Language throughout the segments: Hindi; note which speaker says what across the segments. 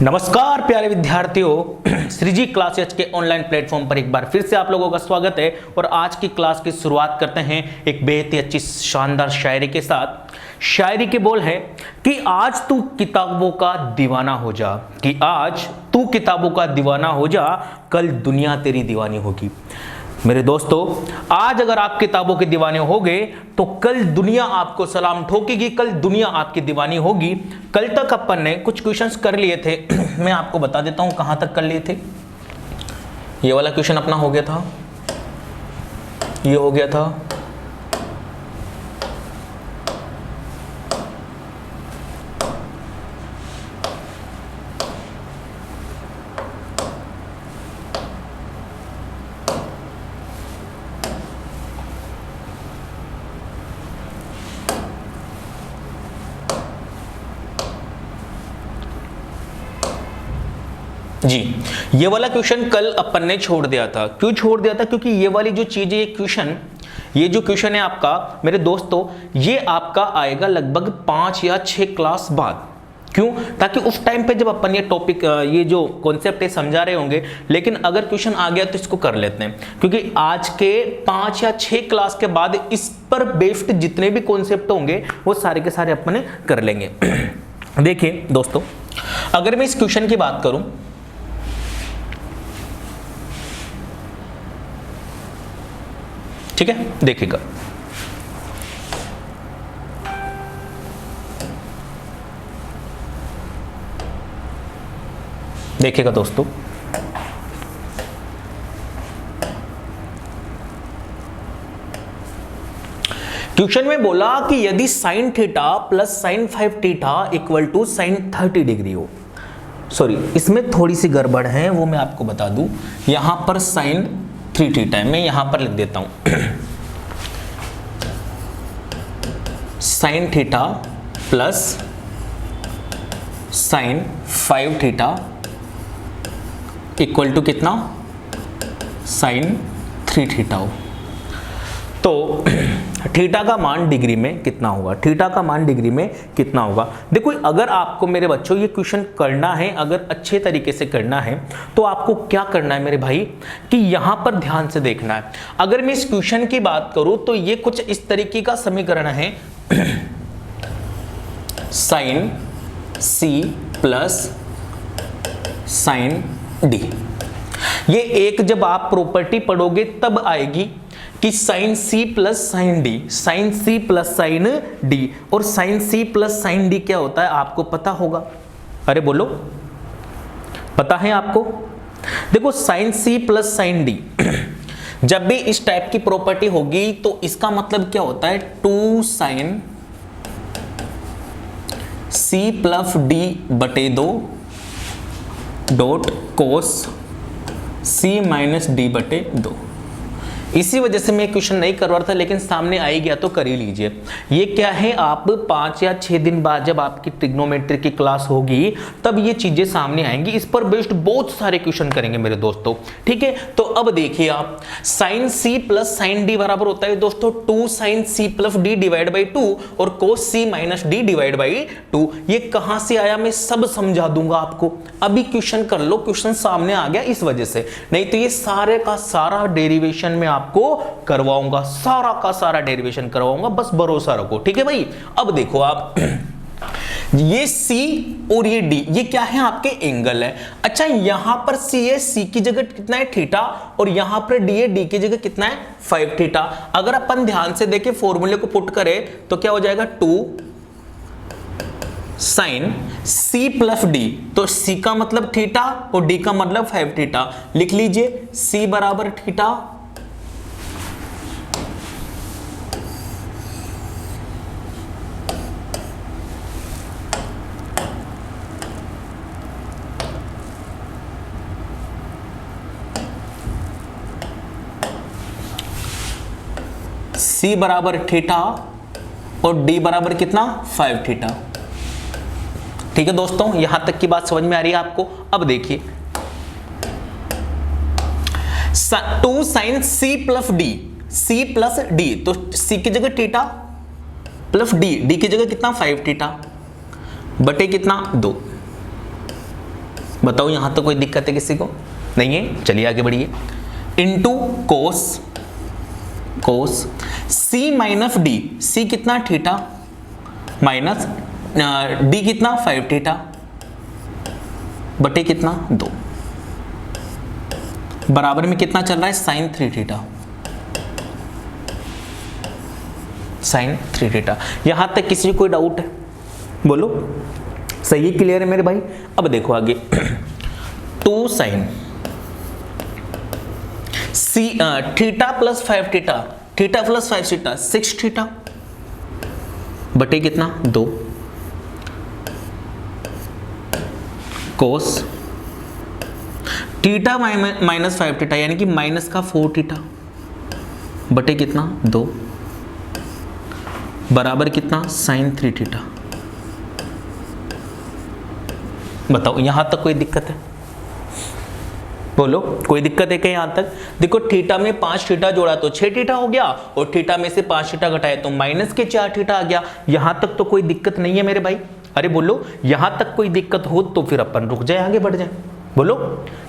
Speaker 1: नमस्कार प्यारे विद्यार्थियों, श्रीजी क्लासेज के ऑनलाइन प्लेटफॉर्म पर एक बार फिर से आप लोगों का स्वागत है। और आज की क्लास की शुरुआत करते हैं एक बेहद ही अच्छी शानदार शायरी के साथ। शायरी के बोल है कि आज तू किताबों का दीवाना हो जा, कि आज तू किताबों का दीवाना हो जा, कल दुनिया तेरी दीवानी होगी। मेरे दोस्तों, आज अगर आप किताबों के दीवाने हो गए तो कल दुनिया आपको सलाम ठोकेगी, कल दुनिया आपकी दीवानी होगी। कल तक अपन ने कुछ क्वेश्चंस कर लिए थे मैं आपको बता देता हूं कहां तक कर लिए थे। ये वाला क्वेश्चन अपना हो गया था, ये हो गया था, जी। ये वाला क्वेश्चन कल अपन ने छोड़ दिया था। क्यों छोड़ दिया था? क्योंकि ये वाली जो चीज है, ये जो क्वेश्चन है आपका मेरे दोस्तों, ये आपका आएगा लगभग 5 या 6 क्लास बाद। क्यों? ताकि उस टाइम पे जब अपन ये टॉपिक, ये जो कॉन्सेप्ट है समझा रहे होंगे, लेकिन अगर क्वेश्चन आ गया तो इसको कर लेते हैं, क्योंकि आज के 5 या 6 क्लास के बाद इस पर बेस्ड जितने भी कॉन्सेप्ट होंगे वो सारे के सारे अपन कर लेंगे। देखिए दोस्तों, अगर मैं इस क्वेश्चन की बात करूं, ठीक है, देखिएगा। देखिएगा दोस्तों, क्वेश्चन में बोला कि यदि sine theta plus sine 5 theta equal to sine 30 degree हो। सॉरी, इसमें थोड़ी सी गड़बड़ है, वो मैं आपको बता दूं। यहां पर साइन 3 थीटा है, मैं यहां पर लिख देता हूं sine theta plus sine 5 theta equal to कितना? साइन 3 थीटा हो। तो थीटा का मान डिग्री में कितना होगा? थीटा का मान डिग्री में कितना होगा? देखो, अगर आपको मेरे बच्चों ये क्वेश्चन करना है, अगर अच्छे तरीके से करना है, तो आपको क्या करना है मेरे भाई, कि यहां पर ध्यान से देखना है। अगर मैं इस क्वेश्चन की बात करूं तो ये कुछ इस तरीके का समीकरण है sine C plus sine D. ये एक जब आप प्रॉपर्टी पढ़ोगे तब आएगी कि sine C plus sine D, sine C plus sine D. और sine C plus sine D क्या होता है आपको पता होगा? अरे बोलो, पता है आपको? देखो, sine C plus sine D जब भी इस टाइप की प्रॉपर्टी होगी तो इसका मतलब क्या होता है? 2 साइन सी प्लस डी बटे 2 dot cos C minus D बटे 2। इसी वजह से मैं क्वेश्चन नहीं करवा रहा था, लेकिन सामने आ ही गया तो कर ही लीजिए। ये क्या है, आप 5 या 6 दिन बाद जब आपकी ट्रिग्नोमेट्री की क्लास होगी तब ये चीजें सामने आएंगी। इस पर बेस्ड बहुत सारे क्वेश्चन करेंगे मेरे दोस्तों, ठीक है। तो अब देखिए आप, sine C plus sine D बराबर होता है दोस्तों 2 sine C plus D divide by 2 और cos C minus D divide by 2। ये कहां से आया मैं सब समझा दूंगा आपको। अभी क्वेश्चन कर लो, क्वेश्चन सामने आ गया इस वजह से, नहीं तो ये सारे का सारा डेरिवेशन में आपको करवाऊंगा, सारा का सारा डेरिवेशन करवाऊंगा, बस भरोसा रखो, ठीक है भाई। अब देखो आप ये C और ये D, ये क्या है? आपके एंगल है। अच्छा, यहां पर C है, C की जगह कितना है? थीटा। और यहां पर D है, D की जगह कितना है? 5 थीटा। अगर अपन ध्यान से देखें, फॉर्मूले को पुट करें तो क्या हो जाएगा? 2 साइन C प्लस D। तो C का मतलब थीटा और D का मतलब 5 थीटा। लिख लीजिए, C बराबर थीटा C बराबर थीटा और D बराबर कितना? 5 थीटा। ठीक है दोस्तों, यहां तक की बात समझ में आ रही है आपको? अब देखिए, 2 sine C plus D, C plus D, तो C की जगह थीटा प्लस डी, डी की जगह कितना 5 थीटा बटे कितना 2। बताओ यहाँ तो कोई दिक्कत है किसी को? नहीं है, चलिए आगे बढ़िए। Into cos C minus D, सी कितना थीटा माइनस डी कितना 5 थीटा बटे कितना 2, बराबर में कितना चल रहा है साइन 3 थीटा, साइन 3 थीटा। यहां तक किसी को कोई डाउट है? बोलो, सही है, क्लियर है मेरे भाई? अब देखो आगे 2 sine C theta plus 5 theta, theta plus 5 theta 6 theta बटे कितना 2, कोस थीटा माइनस 5 थीटा यानी कि माइनस का 4 थीटा बटे कितना 2, बराबर कितना साइन 3 थीटा। बताओ यहां तक कोई दिक्कत है? बोलो, कोई दिक्कत है क्या यहां तक? देखो थीटा में 5 थीटा जोड़ा तो 6 थीटा हो गया, और थीटा में से 5 थीटा घटाए तो माइनस के 4 थीटा आ गया। यहां तक तो कोई दिक्कत नहीं है मेरे भाई? अरे बोलो, यहां तक कोई दिक्कत हो तो फिर अपन रुक जाए, आगे बढ़ जाए। बोलो,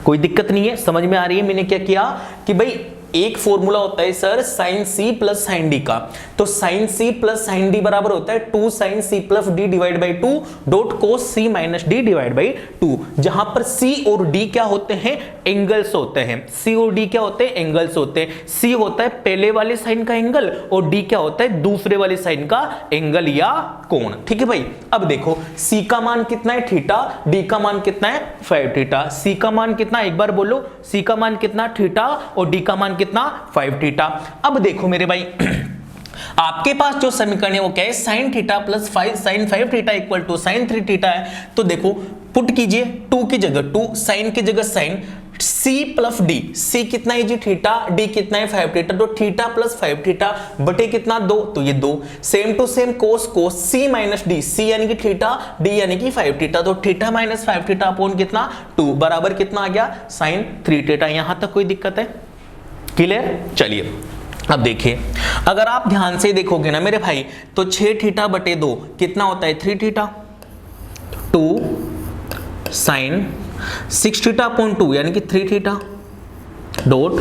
Speaker 1: कोई दिक्कत नहीं है? समझ में आ रही है मैंने क्या किया कि भाई एक फॉर्मूला होता है sir sine C plus sine D का, तो sine C plus sine D बराबर होता है 2 sine C plus D divide by 2 dot cos C minus D divide by 2, जहां पर सी और डी क्या होते हैं? एंगल्स होते हैं। सी और डी क्या होते हैं? एंगल्स होते हैं। सी होता है पहले वाले साइन का एंगल और डी क्या होता है? दूसरे वाले साइन का एंगल या कोण। ठीक है भाई? अब देखो सी का मान कितना है? थीटा। डी का मान कितना है? 5 थीटा। सी का मान कितना, एक बार बोलो, सी का मान कितना? थीटा, और डी का मान कितना? 5 थीटा। अब देखो मेरे भाई आपके पास जो समीकरण है वो क्या है? Sine theta plus 5 sine 5 theta equal to sine 3 theta है। तो देखो पुट कीजिए, 2 की जगह 2, साइन की जगह साइन, सी प्लस डी, सी कितना है जी? थीटा, डी कितना है? 5 थीटा, तो थीटा प्लस 5 थीटा बटे कितना 2, तो ये 2। Same to same cos C minus D, C यानी कि थीटा, डी यानी कि 5 थीटा, तो थीटा माइनस 5 थीटा अपॉन कितना 2 बराबर कितना आ गया? Sine 3 theta. यहां तक कोई दिक्कत है? क्लियर? चलिए अब देखिए, अगर आप ध्यान से देखोगे ना मेरे भाई तो 6 थीटा बटे 2 कितना होता है? 3 थीटा। 2 साइन 6 थीटा अपॉन 2 यानी कि 3 theta dot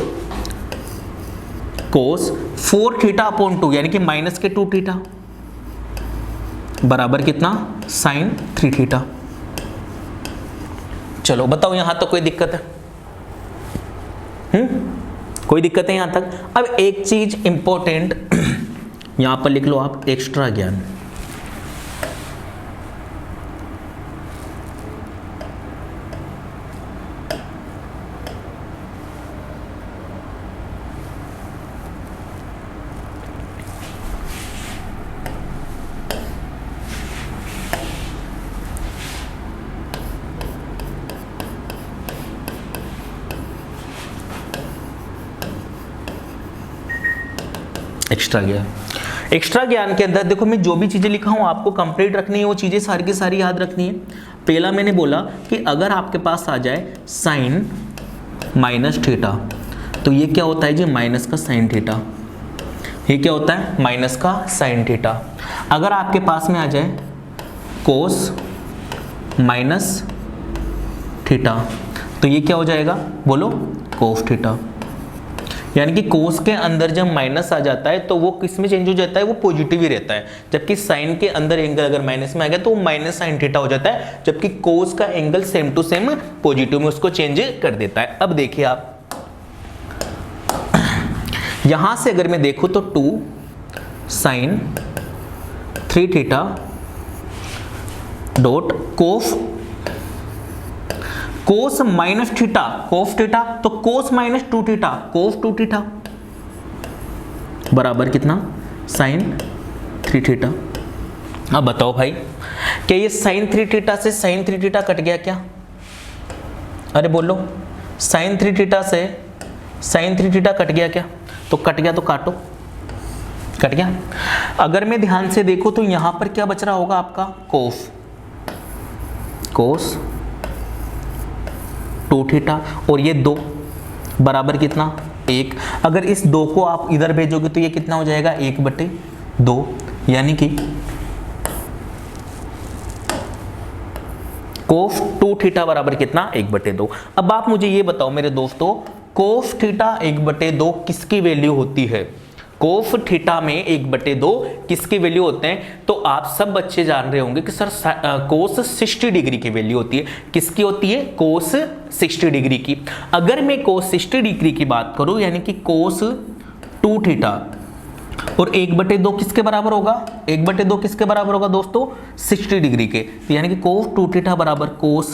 Speaker 1: cos 4 theta upon 2 यानी कि माइनस के 2 थीटा बराबर कितना? Sine 3 theta. चलो बताओ यहां तक कोई दिक्कत है? कोई दिक्कत है यहां तक? अब एक चीज इंपॉर्टेंट यहां पर लिख लो आप, एक्स्ट्रा ज्ञान। एक्स्ट्रा ज्ञान, एक्स्ट्रा ज्ञान के अंदर देखो मैं जो भी चीजें लिखा हूं आपको कंप्लीट रखनी है, वो चीजें सारी की सारी याद रखनी है। पहला मैंने बोला कि अगर आपके पास आ जाए साइन माइनस थीटा तो ये क्या होता है जी? माइनस का साइन थीटा। ये क्या होता है? माइनस का साइन थीटा। अगर आपके पास में आ जाए कोस माइनस थीटा तो ये क्या हो जाएगा? बोलो, कोस थीटा। यानी कि कोस के अंदर जब माइनस आ जाता है तो वो किस में चेंज हो जाता है? वो पॉजिटिव ही रहता है। जबकि साइन के अंदर एंगल अगर माइनस में आ गया तो वो माइनस साइन थीटा हो जाता है, जबकि कोस का angle same to same positive में उसको चेंज कर देता है। अब देखिए आप यहां से अगर मैं देखूं तो 2 sine 3 theta dot cos minus theta, cos theta, तो cos minus 2 theta, cos 2 theta बराबर कितना? Sine 3 theta. अब बताओ भाई, क्या ये साइन 3 थीटा से साइन 3 थीटा कट गया क्या? अरे बोलो, साइन 3 थीटा से साइन 3 थीटा कट गया क्या? तो कट गया तो काटो, कट गया। अगर मैं ध्यान से देखूं तो यहां पर क्या बच रहा होगा आपका? कोस 2 थीटा, और ये 2 बराबर कितना? 1। अगर इस 2 को आप इधर भेजोगे तो ये कितना हो जाएगा? 1/2, यानी कि कोस 2 थीटा बराबर कितना 1/2। अब आप मुझे ये बताओ मेरे दोस्तों, कोस थीटा 1/2 किसकी वैल्यू होती है? कोस थीटा में 1/2 किसकी वैल्यू होते हैं? तो आप सब बच्चे जान रहे होंगे कि सर कोस 60 डिग्री की वैल्यू होती है। किसकी होती है? कोस 60 डिग्री की। अगर मैं कोस 60 डिग्री की बात करूं, यानी कि कोस 2 थीटा और 1/2 किसके बराबर होगा? 1/2 किसके बराबर होगा दोस्तों? 60 डिग्री के। तो यानी कि कोस 2 थीटा बराबर कोस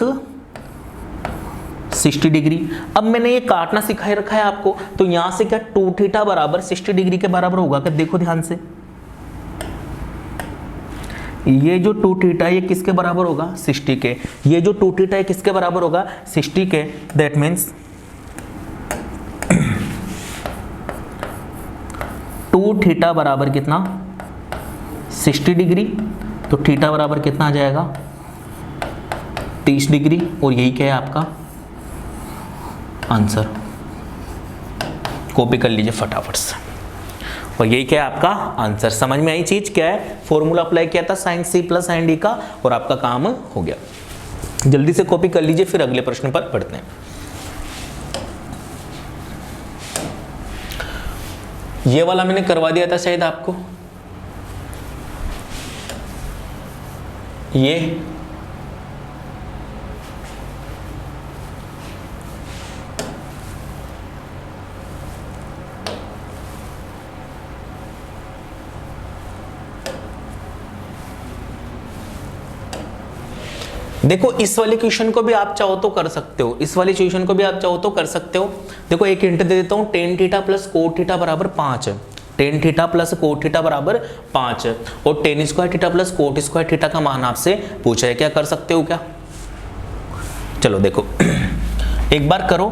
Speaker 1: 60 डिग्री। अब मैंने ये काटना सिखाई रखा है आपको, तो यहां से क्या 2 थीटा बराबर 60 डिग्री के बराबर होगा? क्या देखो ध्यान से, ये जो 2 थीटा ये किसके बराबर होगा? 60 के। ये जो 2 थीटा है किसके बराबर होगा? 60 के। दैट मीन्स 2 थीटा बराबर कितना? 60 डिग्री। तो थीटा बराबर कितना आ जाएगा? 30 डिग्री। और यही क्या है आपका आंसर। कॉपी कर लीजिए फटाफट से। और यही क्या है आपका आंसर। समझ में आई चीज क्या है? फॉर्मूला अप्लाई किया था sin c plus sin d का और आपका काम हो गया। जल्दी से कॉपी कर लीजिए, फिर अगले प्रश्न पर पढ़ते हैं। ये वाला मैंने करवा दिया था शायद आपको, ये देखो, इस वाले क्वेश्चन को भी आप चाहो तो कर सकते हो, इस वाले क्वेश्चन को भी आप चाहो तो कर सकते हो। देखो एक हिंट दे देता हूं, tan theta plus cot theta बराबर 5 है। tan theta plus cot theta बराबर 5 है और tan square theta plus cot square theta का मान आपसे पूछा है। क्या कर सकते हो क्या? चलो देखो एक बार करो।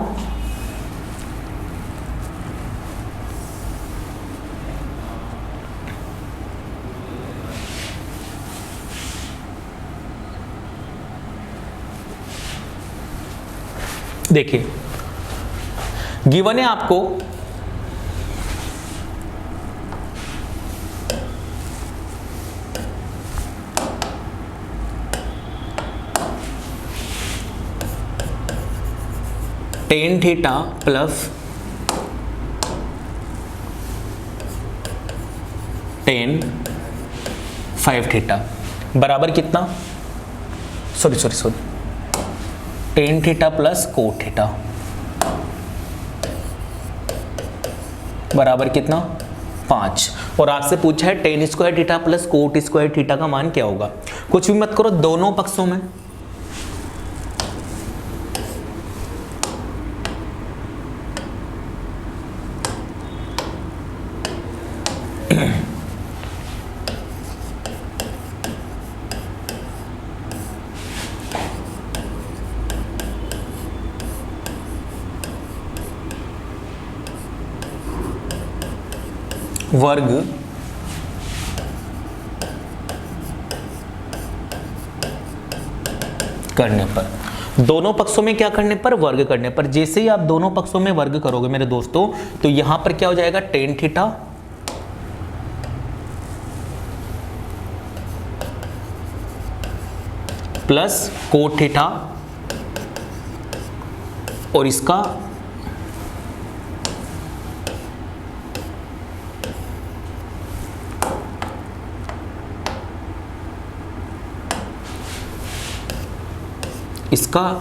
Speaker 1: देखिए गिवन है आपको tan theta plus tan 5 theta बराबर कितना? Sorry tan theta plus cot theta बराबर कितना? 5। और आपसे पूछा है tan square theta plus cot square theta का मान क्या होगा? कुछ भी मत करो, दोनों पक्षों में वर्ग करने पर, दोनों पक्षों में क्या करने पर? वर्ग करने पर। जैसे ही आप दोनों पक्षों में वर्ग करोगे मेरे दोस्तों, तो यहां पर क्या हो जाएगा? tan theta plus cot theta और इसका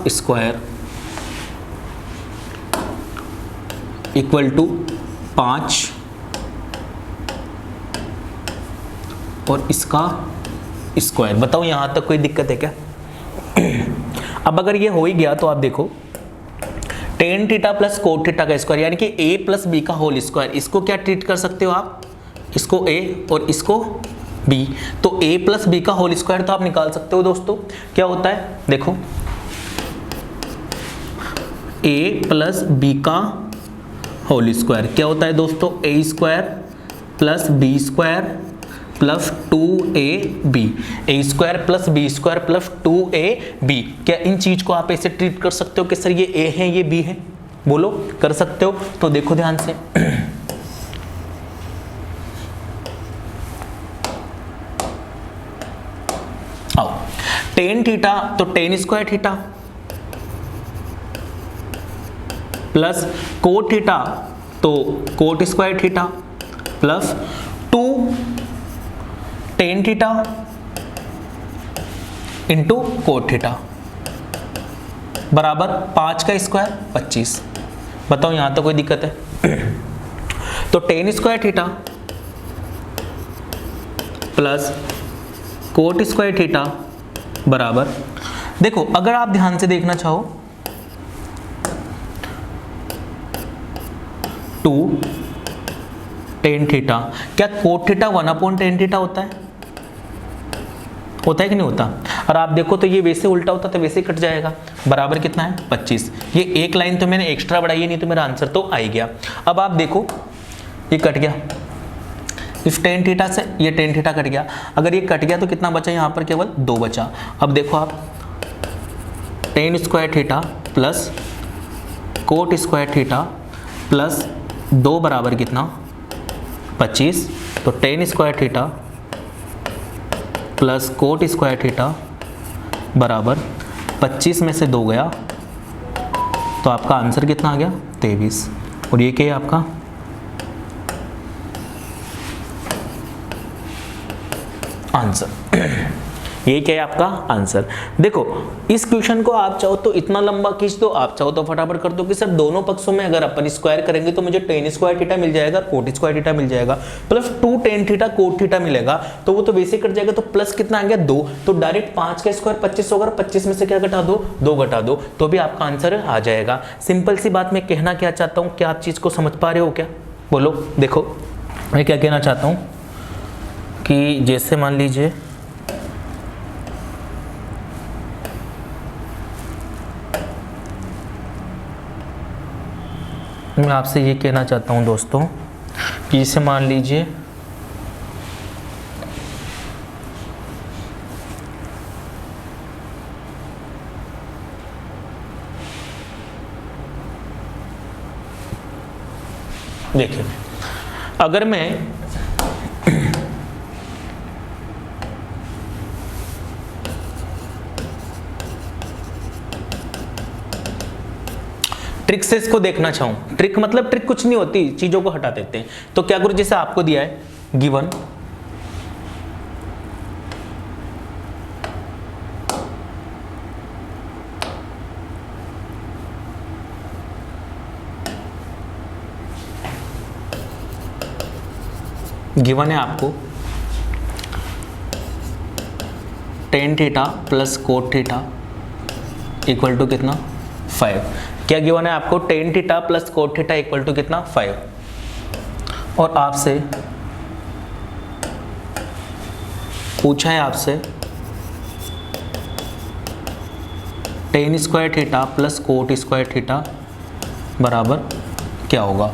Speaker 1: स्क्वायर इक्वल टू 5 और इसका स्क्वायर। बताओ यहां तक कोई दिक्कत है क्या? अब अगर ये हो ही गया तो आप देखो tan theta plus cot theta का स्क्वायर यानी कि a प्लस बी का होल स्क्वायर, इसको क्या ट्रीट कर सकते हो आप? इसको a और इसको b। तो a प्लस बी का होल स्क्वायर तो आप निकाल सकते हो दोस्तों। क्या होता है देखो, a प्लस बी का होल स्क्वायर क्या होता है दोस्तों? a square plus B square plus 2ab। a square plus B square plus 2ab। क्या इन चीज को आप ऐसे ट्रीट कर सकते हो कि सर ये a है ये b है? बोलो, कर सकते हो? तो देखो ध्यान से आओ, टेन थीटा तो tan square theta plus cot theta तो cot square theta plus 2 tan theta into cot theta बराबर 5 का स्क्वायर 25। बताओ यहां तो कोई दिक्कत है? तो tan square theta plus cot square theta बराबर, देखो अगर आप ध्यान से देखना चाहो 2 टेन थीटा, क्या कोट थीटा 1/10 थीटा होता है? होता है कि नहीं होता? और आप देखो तो ये वैसे उल्टा होता तो वैसे कट जाएगा, बराबर कितना है 25। ये एक लाइन तो मैंने एक्स्ट्रा बढ़ाई है, नहीं तो मेरा आंसर तो आ ही गया। अब आप देखो ये कट गया, इस टेन थीटा से ये टेन थीटा कट गया, अगर ये कट गया तो कितना बचा? यहाँ पर केवल 2 बचा। अब देखो आप ten square theta plus cot square theta plus 2 बराबर कितना 25। तो tan square theta plus cot square theta बराबर 25 में से 2 गया तो आपका आंसर कितना आ गया 23। और ये क्या है आपका आंसर। ये क्या है आपका आंसर। देखो इस क्वेश्चन को आप चाहो तो इतना लंबा खींच दो, आप चाहो तो फटाफट कर दो कि सर दोनों पक्षों में अगर अपन स्क्वायर करेंगे तो मुझे टेन स्क्वायर थीटा मिल जाएगा, कोट स्क्वायर थीटा मिल जाएगा, plus 2 tan theta cot theta मिलेगा, तो वो तो वैसे कट जाएगा। तो प्लस कितना आ गया 2, तो डायरेक्ट 5 का स्क्वायर 25 होगा, 25 में से क्या घटा दो 2 घटा दो, तो भी आपका आंसर आ जाएगा। सिंपल सी बात मैं कहना क्या चाहता हूँ, क्या आप चीज को समझ पा रहे हो क्या? बोलो। देखो मैं क्या कहना चाहता हूँ कि जैसे मान लीजिए मैं आपसे ये कहना चाहता हूँ दोस्तों कि जैसे मान लीजिए देखिए अगर मैं ट्रिक से इसको देखना चाहूं, ट्रिक मतलब ट्रिक कुछ नहीं होती, चीजों को हटा देते हैं। तो क्या करूं, जैसे आपको दिया है गिवन है आपको tan theta plus cot theta equal to कितना 5। क्या गिवन है आपको? Tan theta plus cot theta equal to कितना 5। और आपसे पूछा है आपसे tan square theta plus cot square theta बराबर क्या होगा।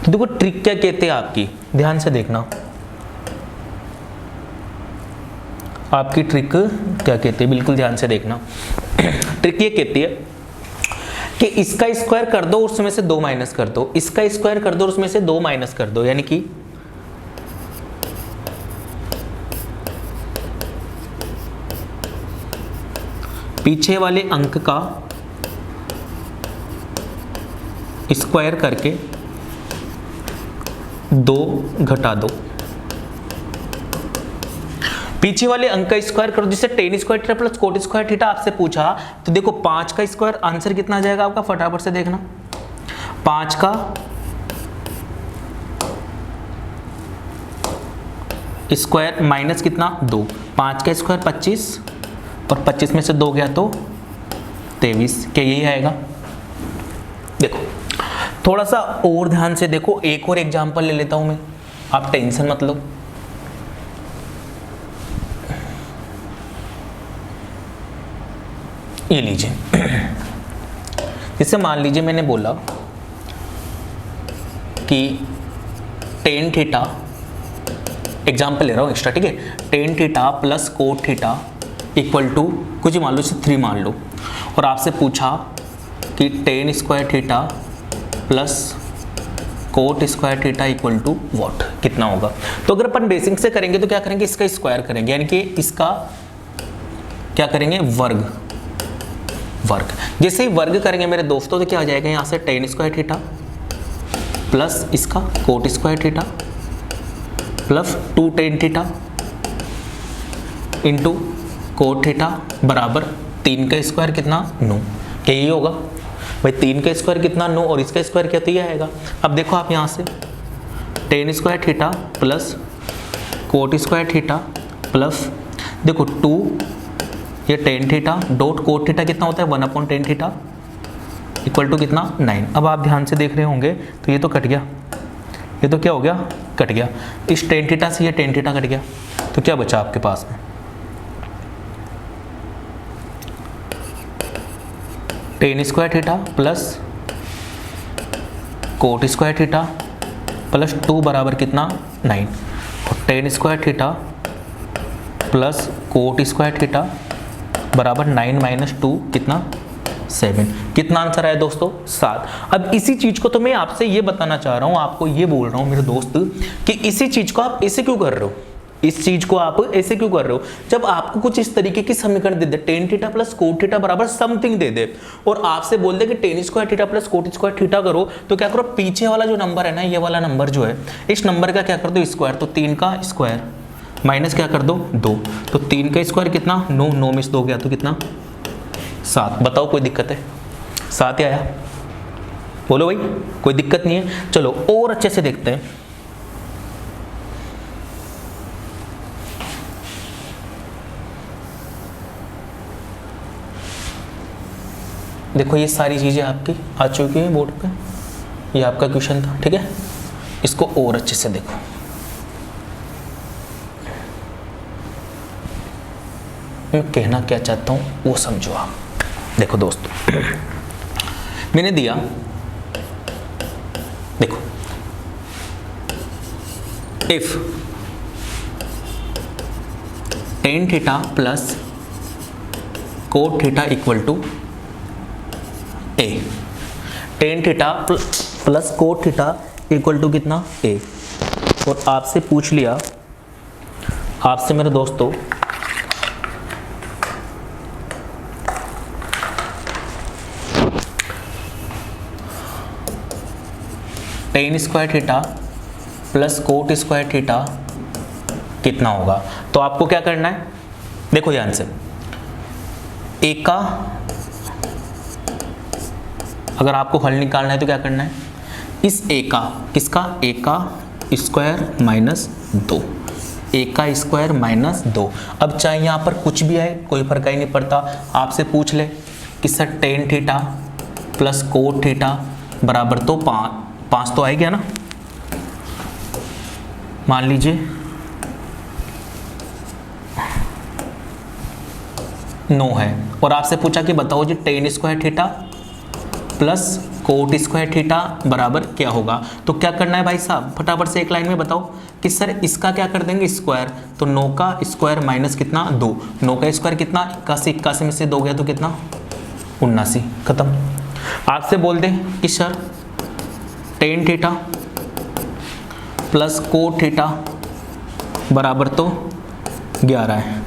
Speaker 1: तो देखो ट्रिक क्या कहते हैं आपकी, ध्यान से देखना आपकी ट्रिक क्या कहती है, बिल्कुल ध्यान से देखना। ट्रिक ये कहती है कि इसका स्क्वायर कर दो उसमें से 2 माइनस कर दो, इसका स्क्वायर कर दो उसमें से 2 माइनस कर दो, यानी कि पीछे वाले अंक का स्क्वायर करके 2 घटा दो, पीछे वाले अंक का स्क्वायर करो, जिससे ten square theta plus cot square theta आपसे पूछा। तो देखो 5 का स्क्वायर आंसर कितना आ जाएगा आपका, फटाफट से देखना 5 का स्क्वायर माइनस कितना 2, 5 का स्क्वायर 25 और 25 में से 2 गया तो 23। क्या यही आएगा? देखो थोड़ा सा और ध्यान से देखो, एक और एग्जांपल ले लेता हूं मैं, आप टेंशन मत लो। ये लीजिए, जैसे मान लीजिए मैंने बोला कि टेन थीटा, एग्जाम्पल ले रहा हूँ एक्स्ट्रा, ठीक है, tan theta plus cot theta equal to कुछ मान लो, इसे 3 मान लो, और आपसे पूछा कि tan square theta plus cot square theta equal to what, कितना होगा। तो अगर अपन बेसिक से करेंगे तो क्या करेंगे, इसका स्क्वायर करेंगे, यानी कि इसका क्या करेंगे, वर्ग। जैसे ही वर्ग करेंगे मेरे दोस्तों तो क्या आ जाएगा, यहाँ से टेन स्क्वायर थीटा प्लस इसका coat square theta plus 2 tan theta into cot theta बराबर 3 का स्क्वायर कितना, 9। क्या यही होगा भाई, 3 का स्क्वायर कितना, 9, और इसका स्क्वायर क्या, तो ये आएगा। अब देखो आप यहाँ से ten square theta plus cot square theta plus देखो 2 ये tan theta dot cot theta कितना होता है, 1/10 थीटा इक्वल टू कितना, 9। अब आप ध्यान से देख रहे होंगे तो ये तो कट गया, ये तो क्या हो गया, कट गया। इस टेन थीटा से ये टेन थीटा कट गया, तो क्या बचा आपके पास में, ten square theta plus cot square theta plus 2 बराबर कितना, 9, और ten square theta plus cot square theta बराबर 9 - 2 कितना, 7। कितना आंसर आया दोस्तों, 7। अब इसी चीज को तो मैं आपसे ये बताना चाह रहा हूँ, आपको ये बोल रहा हूँ मेरे दोस्त कि इसी चीज को आप ऐसे क्यों कर रहे हो, इस चीज को आप ऐसे क्यों कर रहे हो। जब आपको कुछ इस तरीके की समीकरण दे दे, tan theta plus cot theta बराबर समथिंग दे दे और आपसे बोल दे कि tan square theta plus cot square theta करो, तो क्या करो, पीछे वाला जो नंबर है ना, ये वाला नंबर जो है, इस नंबर का क्या कर दो, स्क्वायर। तो 3 का स्क्वायर माइनस क्या कर दो, 2, तो 3 का स्क्वायर कितना, 9, 9 में से 2 गया तो कितना, 7। बताओ कोई दिक्कत है, 7 ही आया, बोलो भाई कोई दिक्कत नहीं है। चलो और अच्छे से देखते हैं। देखो ये सारी चीजें आपकी आ चुकी हैं बोर्ड पे, ये आपका क्वेश्चन था, ठीक है। इसको और अच्छे से देखो, मैं कहना क्या चाहता हूं वो समझो आप। देखो दोस्तों मैंने दिया, देखो if tan theta plus cot theta equal to A, tan theta plus cot theta equal to कितना, ए, और आपसे पूछ लिया, आपसे मेरे दोस्तों tan square theta plus cot square theta कितना होगा। तो आपको क्या करना है, देखो ध्यान से, ए का अगर आपको हल निकालना है तो क्या करना है, इस ए का, किसका, ए का स्क्वायर माइनस 2, ए का स्क्वायर माइनस 2। अब चाहे यहाँ पर कुछ भी आए कोई फर्क ही नहीं पड़ता, आपसे पूछ ले कि sir ten theta plus cot theta बराबर तो 5 तो आएगा ना, मान लीजिए 9 है, और आपसे पूछा कि बताओ जी tan square theta plus cot square theta बराबर क्या होगा। तो क्या करना है भाई साहब, फटाफट से एक लाइन में बताओ कि सर इसका क्या कर देंगे, स्क्वायर। तो 9 का स्क्वायर माइनस कितना, 2, 9 का स्क्वायर कितना, 81, 81 में से 2 गया तो कितना, 79, खत्म। आपसे बोल दे कि sir ten theta plus cot theta बराबर तो 11 है,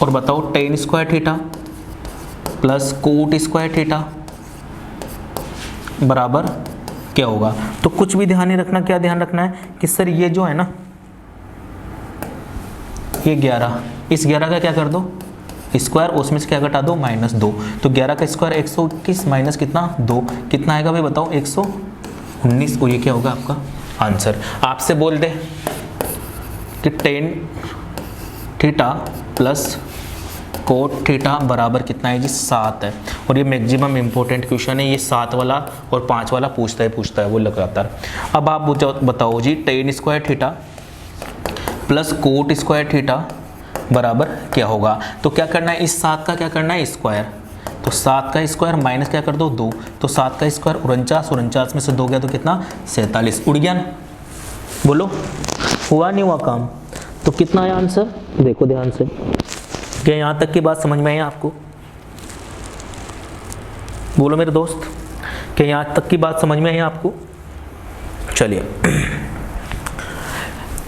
Speaker 1: और बताओ ten square theta plus cot square theta बराबर क्या होगा। तो कुछ भी ध्यान नहीं रखना, क्या ध्यान रखना है कि सर ये जो है ना, ये 11, इस 11 का क्या कर दो स्क्वायर, उसमें से क्या घटा दो, -2। तो 11 का स्क्वायर 121 माइनस कितना, 2, कितना आएगा भाई बताओ, 119, और ये क्या होगा आपका आंसर। आपसे बोल दे कि ten theta plus cot theta बराबर कितना है जी, 7 है, और ये मैक्सिमम इंपॉर्टेंट क्वेश्चन है, ये 7 वाला और 5 वाला पूछता है वो लगातार। अब आप बताओ जी tan square theta plus cot square theta बराबर क्या होगा। तो क्या करना है, इस 7 का क्या करना है, स्क्वायर। तो 7 का स्क्वायर माइनस क्या कर दो, 2, तो 7 का स्क्वायर 49 में से 2 गया तो कितना, 47। उड़ गया ना, बोलो हुआ नहीं हुआ काम। तो कितना है आंसर, देखो ध्यान से, क्या यहाँ तक की बात समझ में आई आपको, बोलो मेरे दोस्त, क्या यहाँ तक की बात समझ में आई आपको। चलिए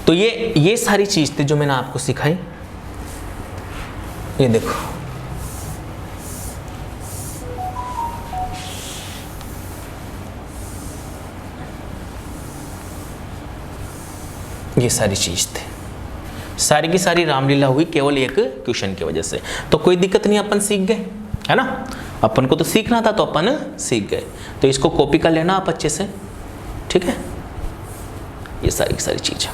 Speaker 1: तो ये सारी चीज थी जो मैंने आपको सिखाई। ये देखो ये सारी चीज थी, सारी की सारी रामलीला हुई केवल एक क्वेश्चन की वजह से। तो कोई दिक्कत नहीं, अपन सीख गए, है ना। अपन को तो सीखना था तो अपन सीख गए। तो इसको कॉपी कर लेना आप अच्छे से, ठीक है। ये सारी की सारी चीज है।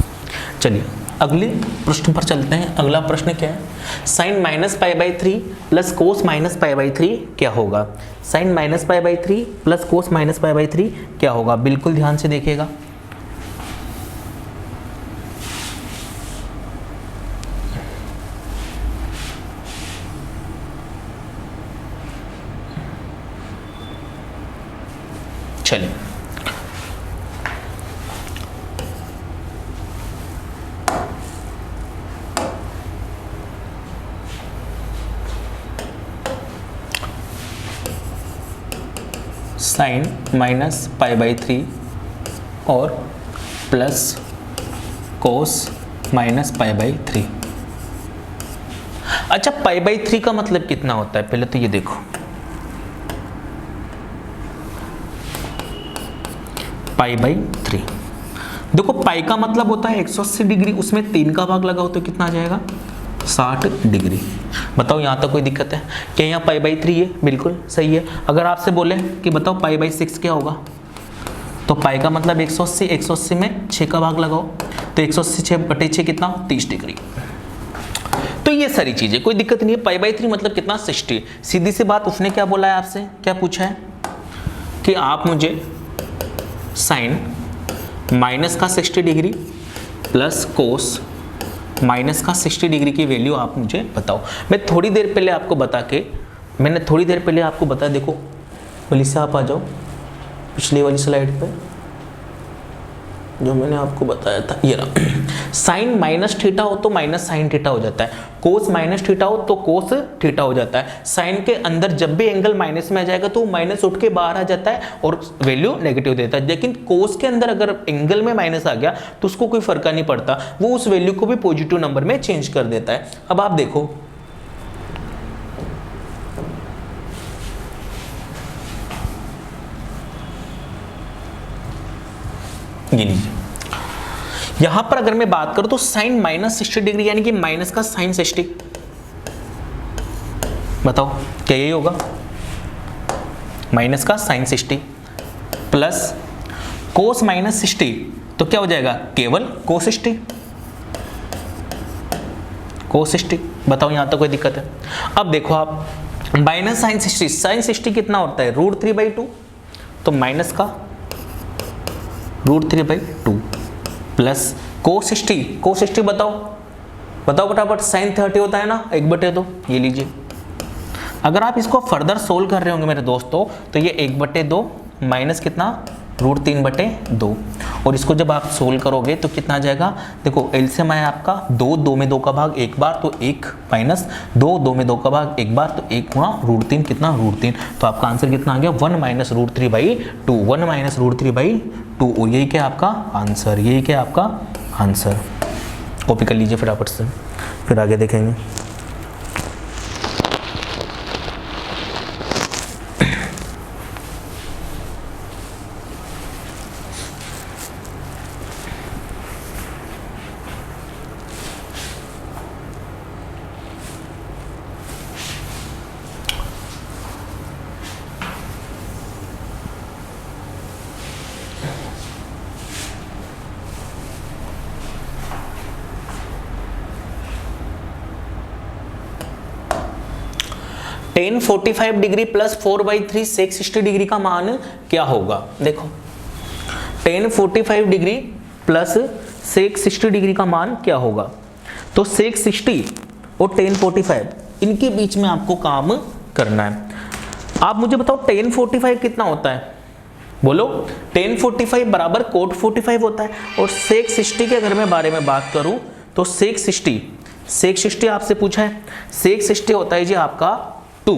Speaker 1: चलिए अगले प्रश्न पर चलते हैं। अगला प्रश्न क्या है, sine minus pi by 3 plus cos minus pi by 3 क्या होगा। Sine minus pi by 3 plus cos minus pi by 3 क्या होगा, बिल्कुल ध्यान से देखिएगा। चलिए साइन माइनस पाई बाई 3 और plus cos minus pi by 3। अच्छा, पाई बाई 3 का मतलब कितना होता है, पहले तो ये देखो। पाई बाई 3, देखो पाई का मतलब होता है 180 डिग्री, उसमें 3 का भाग लगा हो तो कितना आ जाएगा, 60 डिग्री। बताओ यहाँ तक कोई दिक्कत है क्या, यहाँ पाई बाई 3 है, बिल्कुल सही है। अगर आपसे बोले कि बताओ पाई बाई 6 क्या होगा, तो पाई का मतलब 180, 180 में 6 का भाग लगाओ तो 180 6 बटे 6 कितना, 30 डिग्री। तो ये सारी चीजें कोई दिक्कत नहीं है। पाई बाई 3 मतलब कितना, 60। सीधी सी बात, उसने क्या बोला है आपसे, क्या पूछा है कि आप मुझे साइन माइनस का 60 डिग्री प्लस कोस माइनस का 60 डिग्री की वैल्यू आप मुझे बताओ। मैंने थोड़ी देर पहले आपको बताया, देखो वली से आप आ जाओ पिछली वाली स्लाइड पे, जो मैंने आपको बताया था, ये रहा। साइन माइनस थीटा हो तो माइनस साइन थीटा हो जाता है, कोस माइनस थीटा हो तो कोस थीटा हो जाता है। साइन के अंदर जब भी एंगल माइनस में आ जाएगा तो माइनस उठ के बाहर आ जाता है और वैल्यू नेगेटिव देता है। लेकिन कोस के अंदर अगर एंगल में माइनस आ गया तो उसको कोई फर्क नहीं पड़ता, वो उस वैल्यू को भी पॉजिटिव नंबर में चेंज कर देता है। अब आप देखो, ये लीजिए, यहां पर अगर मैं बात करूं तो साइन माइनस 60 डिग्री यानी कि माइनस का साइन 60, बताओ क्या यही होगा, माइनस का साइन 60 प्लस कोस माइनस 60 तो क्या हो जाएगा, केवल कोस 60, कोस 60। बताओ यहां तक कोई दिक्कत है। अब देखो आप, माइनस साइन 60, साइन 60 कितना होता है, √3/2, तो माइनस का √3/2 प्लस कोस 60 बताओ फटाफट, साइन 30 होता है ना 1/2, ये लीजिए। अगर आप इसको फर्दर सोल्व कर रहे होंगे मेरे दोस्तों तो ये 1/2 माइनस कितना, √3/2, और इसको जब आप सोल्व करोगे तो कितना आ जाएगा, देखो एलसीएम आया आपका 2 में 2 का भाग एक बार तो 1 माइनस 2 में 2 का भाग एक बार तो 1 गुणा √3 कितना, √3। तो आपका आंसर कितना आ गया, 1 माइनस √3/2, 1 माइनस √3/2, और यही क्या आपका आंसर, यही क्या आपका आंसर। कॉपी कर लीजिए फटाफट से, फिर आगे देखेंगे। tan 45 degree plus 4/3 sec 60 degree का मान क्या होगा। देखो tan 45 degree plus sec 60 degree का मान क्या होगा, तो sec 60 और tan 45 इनके बीच में आपको काम करना है। आप मुझे बताओ tan 45 कितना होता है, बोलो। tan 45 बराबर cot 45 होता है, और sec 60 के अगर मैं बारे में बात करूं तो sec 60 आपसे पूछा है, sec 60 होता है जी आपका 2,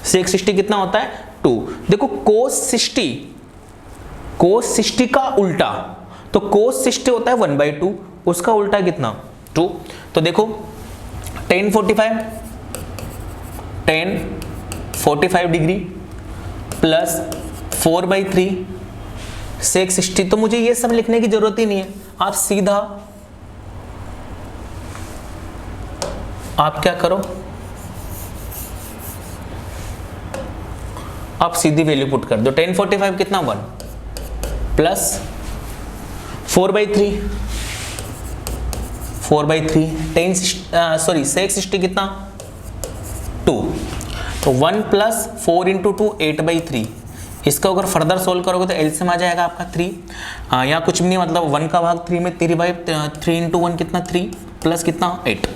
Speaker 1: sec 60 कितना होता है 2। देखो cos 60 का उल्टा, तो cos 60 होता है 1/2, उसका उल्टा कितना 2। तो देखो tan 45 डिग्री प्लस 4/3 sec 60, तो मुझे ये सब लिखने की जरूरत ही नहीं है, आप सीधा आप क्या करो, आप सीधी वैल्यू पुट कर दो। 1045 कितना 1 प्लस 4/3 660 कितना 2, तो 1 प्लस 4 इंटू 2 8/3। इसका अगर फर्दर सोल्व करोगे तो एलसीएम आ जाएगा आपका 3। यहाँ कुछ भी नहीं, मतलब 1 का भाग 3 में 3 इंटू 1 कितना 3 प्लस कितना 8।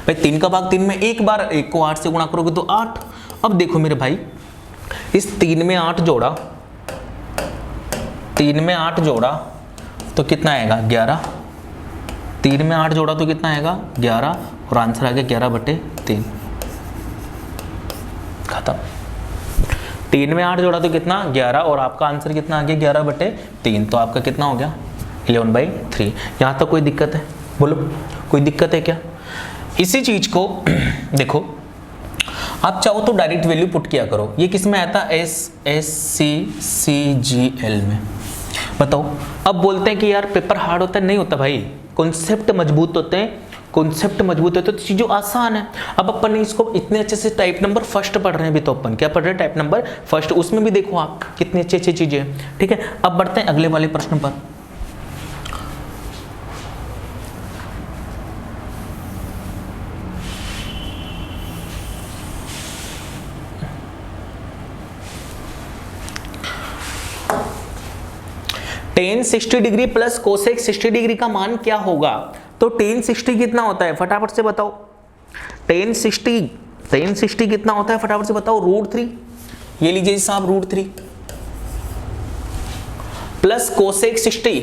Speaker 1: भाई 3 का भाग 3 में एक बार 1 को 8 से गुणा करोगे तो 8। अब देखो मेरे भाई, इस 3 में 8 जोड़ा, 3 में 8 जोड़ा तो कितना आएगा 11। 3 में 8 जोड़ा तो कितना आएगा 11, और आंसर आ गया 11/3। खत्म। 3 में 8 जोड़ा तो कितना 11, और आपका आंसर कितना आ गया 11/3। तो आपका कितना हो गया 11/3। यहाँ तक कोई दिक्कत है? बोलो, कोई दिक्कत है क्या? इसी चीज को देखो, आप चाहो तो डायरेक्ट वैल्यू पुट किया करो। ये किस में आता है? SSCCGL में। बताओ। अब बोलते हैं कि यार पेपर हार्ड होता है, नहीं होता भाई, कॉन्सेप्ट मजबूत होते हैं, कॉन्सेप्ट मजबूत होते हैं तो चीज़ों आसान है। अब अपन इसको इतने अच्छे से टाइप नंबर फर्स्ट पढ़ रहे हैं, भी तो अपन क्या पढ़ रहे हैं टाइप नंबर फर्स्ट, उसमें भी देखो आप कितनी अच्छी अच्छी चीजें हैं। ठीक है, अब बढ़ते हैं अगले वाले प्रश्न पर। tan 60 degree plus cosec 60 degree का मान क्या होगा? तो tan 60 कितना होता है फटाफट से बताओ। tan 60 कितना होता है फटाफट से बताओ। √3। ये लीजिए साहब √3 plus cosec 60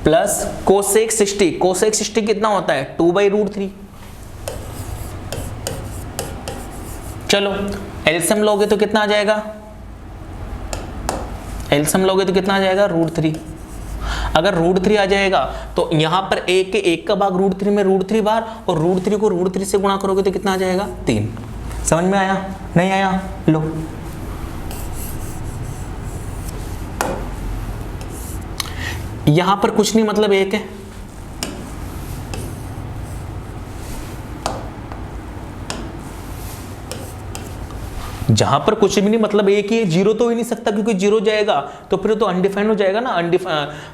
Speaker 1: plus cosec 60। Cosec 60 कितना होता है 2/√3। चलो एलसीएम लोगे तो कितना आ जाएगा? एलसीएम लोगे तो कितना आ जाएगा √3। अगर √3 आ जाएगा तो यहां पर एक का भाग √3 में √3 बार, और √3 को √3 से गुणा करोगे तो कितना आ जाएगा 3। समझ में आया? नहीं आया? लो, यहां पर कुछ नहीं, मतलब 1 है। जहां पर कुछ भी नहीं, मतलब 1 ही है, 0 तो हो ही नहीं सकता, क्योंकि 0 जाएगा तो फिर तो अनडिफाइंड हो जाएगा ना,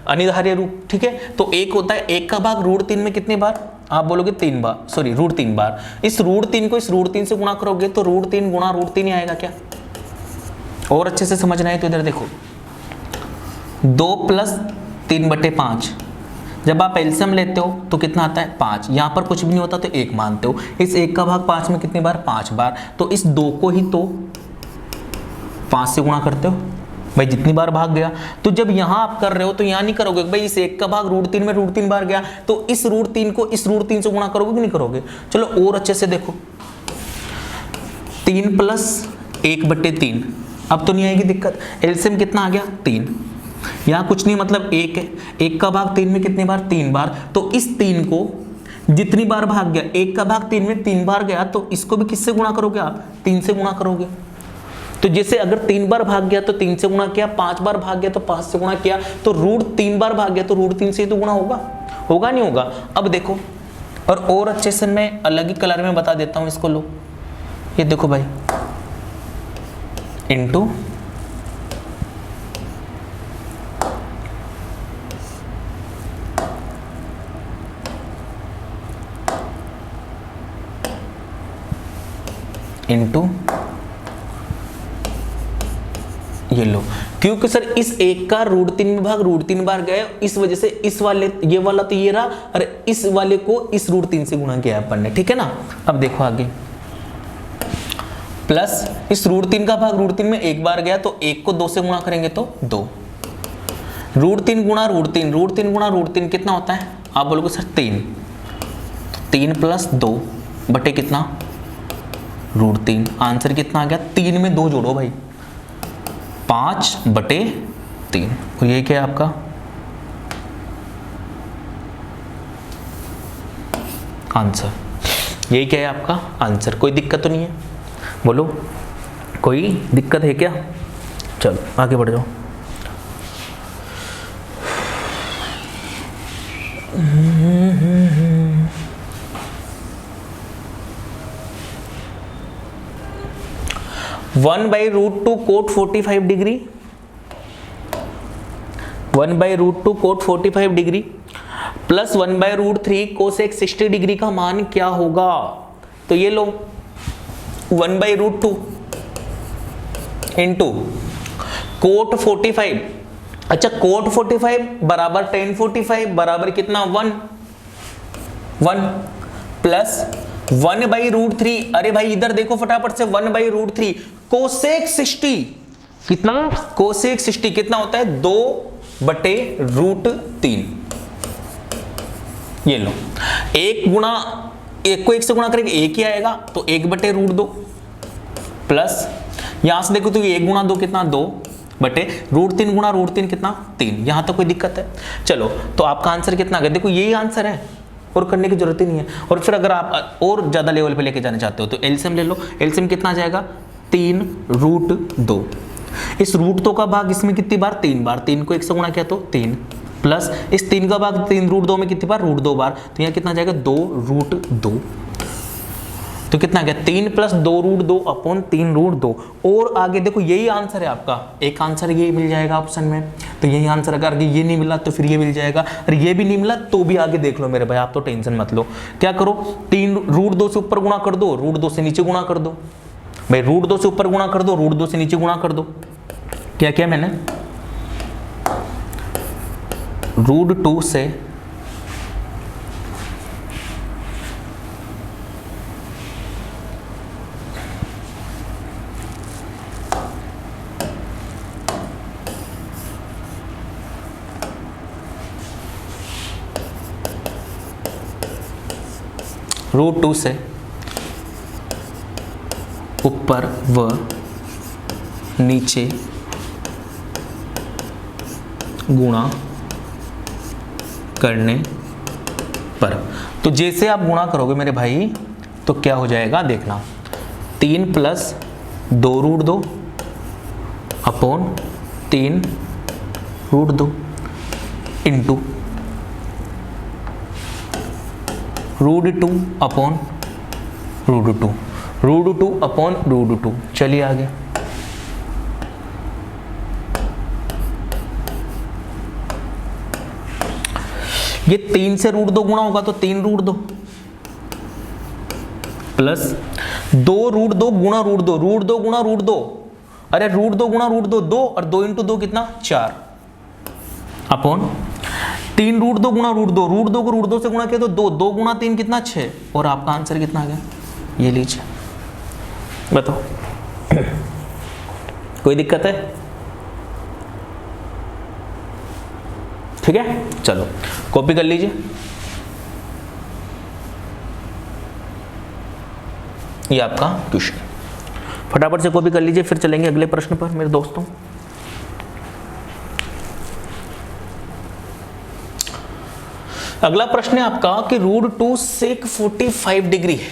Speaker 1: अनिर्धार्य रूप। ठीक है, तो 1 होता है, 1 का भाग √3 में कितने बार? आप बोलोगे 3 बार, सॉरी √3 बार। इस √3 को इस √3 से गुणा करोगे तो √3 गुणा √3 ही आएगा क्या? और अच्छे से समझना है तो इधर देखो, 2 प्लस 3/5। जब आप एलसीएम लेते हो तो कितना आता है 5। यहाँ पर कुछ भी नहीं होता तो 1 मानते हो। इस 1 का भाग 5 में कितनी बार? 5 बार। तो इस 2 को ही तो 5 से गुणा करते हो भाई, जितनी बार भाग गया। तो जब यहाँ आप कर रहे हो तो यहाँ नहीं करोगे भाई, इस 1 का भाग √3 में √3 बार गया तो इस √3 को इस √3 से गुणा करोगे कि नहीं करोगे? चलो और अच्छे से देखो, 3 प्लस 1/3। अब तो नहीं आएगी दिक्कत। एलसीएम कितना आ गया 3। यहाँ कुछ नहीं, मतलब 1 है, 1 का भाग 3 में कितनी बार? 3 बार। तो इस 3 को जितनी बार भाग गया, 1 का भाग 3 में 3 बार गया, तो इसको भी किससे गुणा करोगे आप? 3 से गुणा करोगे। तो जैसे अगर 3 बार भाग गया तो 3 से गुणा किया, 5 बार भाग गया तो 5 से गुणा किया, तो √3 बार भाग गया तो √3 से ही तो गुणा होगा, होगा नहीं होगा? अब देखो, और अच्छे से मैं अलग ही कलर में बता देता हूं इसको। लो ये देखो भाई, इनटू ये लो, क्योंकि सर इस 1 का √3 में भाग √3 बार गया, इस वजह से इस वाले, ये वाला तो ये रहा, और इस वाले को इस √3 से गुणा किया अपन ने। ठीक है ना? अब देखो आगे, प्लस इस √3 का भाग √3 में 1 बार गया तो 1 को 2 से गुणा करेंगे तो 2। √3 गुणा √3, √3 गुणा √3 कितना होता है? आप बोलोगे सर 3। 3 प्लस 2 बटे कितना? √3। आंसर कितना आ गया? 3 में 2 जोड़ो भाई, 5/3। और ये क्या है आपका आंसर? ये क्या है आपका आंसर? कोई दिक्कत तो नहीं है? बोलो, कोई दिक्कत है क्या? चलो आगे बढ़ जाओ। 1/√2 cot 45 degree, 1/√2 cot 45 degree plus 1/√3 cosec 60 degree का मान क्या होगा? तो ये लो 1/√2 इंटू कोट 45, अच्छा कोट 45 बराबर tan 45 बराबर कितना 1 प्लस 1/√3, अरे भाई इधर देखो फटाफट से 1/√3 कोसेक 60, कितना कोसेक 60 कितना होता है 2/√3। ये लो एक गुणा एक को एक से गुणा करेंगे एक ही आएगा तो 1/√2 प्लस यहां से देखो तो ये 1 गुणा 2 कितना 2/√3 गुणा √3 कितना 3। यहां तक कोई दिक्कत है? चलो तो आपका आंसर कितना आ गया? देखो यही आंसर है और करने की जरूरत ही नहीं है। और फिर अगर आप और ज्यादा लेवल पे लेके जाना चाहते हो तो एलसीएम ले लो। एलसीएम कितना आ जाएगा 3√2। इस √2 का भाग इसमें कितनी बार 3 बार, 3 को 1 से गुणा किया तो 3 प्लस इस 3 का भाग 3√2 में कितनी बार √2 बार, तो यहाँ कितना आ जाएगा 2√2। तो कितना गया 3 प्लस 2√2 अपॉन 3√2। और आगे देखो यही आंसर है आपका, एक आंसर ये मिल जाएगा ऑप्शन में, तो यही आंसर। अगर ये नहीं मिला तो फिर ये मिल जाएगा, और ये भी नहीं मिला तो भी आगे देख लो मेरे भाई, आप तो टेंशन मत लो। क्या करो 3√2 से ऊपर गुणा कर दो, √2 से नीचे गुणा कर दो भाई, √2 से ऊपर गुणा कर दो, √2 से नीचे गुणा कर दो। क्या किया मैंने √2 से √2 से ऊपर व नीचे गुणा करने पर, तो जैसे आप गुणा करोगे मेरे भाई तो क्या हो जाएगा देखना, 3 plus 2√2 upon 3√2 into √2 upon √2, √2 upon √2। चलिए आगे, ये 3 से √2 गुणा होगा तो 3√2 प्लस 2√2 गुणा √2, √2 गुणा √2, अरे √2 गुणा √2 2 और 2 इंटू 2 कितना 4 अपॉन 3√2 गुणा √2, √2 को √2 से गुणा किया तो 2, 2 गुणा 3 कितना 6, और आपका आंसर कितना आ गया ये लीजिए, बताओ कोई दिक्कत है? ठीक है, चलो कॉपी कर लीजिए। ये आपका क्वेश्चन, फटाफट से कॉपी कर लीजिए, फिर चलेंगे अगले प्रश्न पर मेरे दोस्तों। अगला प्रश्न है आपका कि √2 सेक 45 डिग्री है,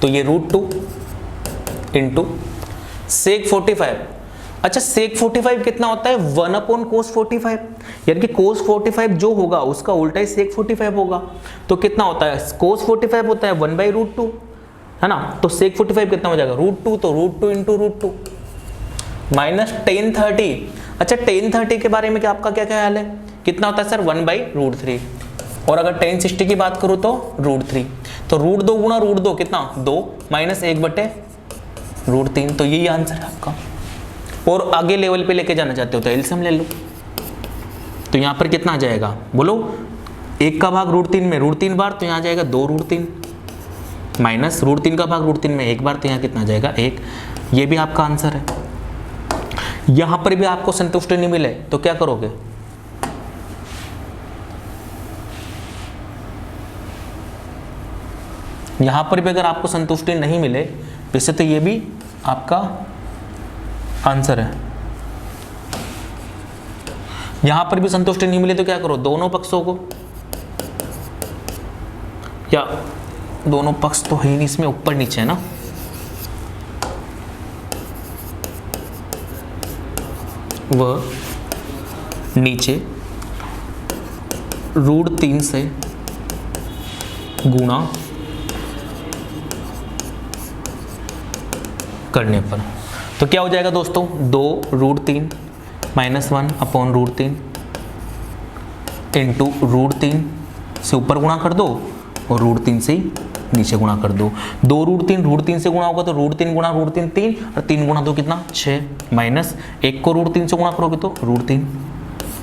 Speaker 1: तो ये √2 इंटू सेक 45, अच्छा सेक 45 कितना होता है 1 अपॉन कोस 45, यानी कि कोस 45 जो होगा उसका उल्टा ही सेक 45 होगा, तो कितना होता है कोस 45 होता है 1/√2 है ना, तो सेक 45 कितना हो जाएगा √2, तो √2 इंटू √2 माइनस tan 30। अच्छा tan 30 के बारे में क्या आपका क्या ख्याल है, कितना होता है सर 1/√3, और अगर tan 60 की बात करूं तो √3, तो √2 गुणा √2 कितना 2 माइनस 1/√3, तो यही आंसर है आपका। और आगे लेवल पे लेके जाना चाहते हो तो एलसीएम ले लो, तो यहाँ पर कितना आ जाएगा बोलो, 1 का भाग √3 में √3 बार, तो यहाँ जाएगा 2√3 माइनस √3 का भाग √3 में 1 बार, तो यहाँ कितना जाएगा 1। ये भी आपका आंसर है। यहां पर भी आपको संतुष्टि नहीं मिले तो क्या करोगे, यहां पर भी अगर आपको संतुष्टि नहीं मिले, वैसे तो ये भी आपका आंसर है, यहां पर भी संतुष्टि नहीं मिले तो क्या करो, दोनों पक्षों को, या दोनों पक्ष तो है नहीं इसमें, ऊपर नीचे है ना, व नीचे √3 से गुणा करने पर तो क्या हो जाएगा दोस्तों, 2√3 -1 अपॉन √3 इंटू √3 से ऊपर गुणा कर दो और √3 से नीचे गुणा कर दो। 2√3 से गुणा होगा तो √3 गुणा √3 3 और 3 गुणा 2 कितना 6 माइनस 1 को √3 से गुणा करोगे तो √3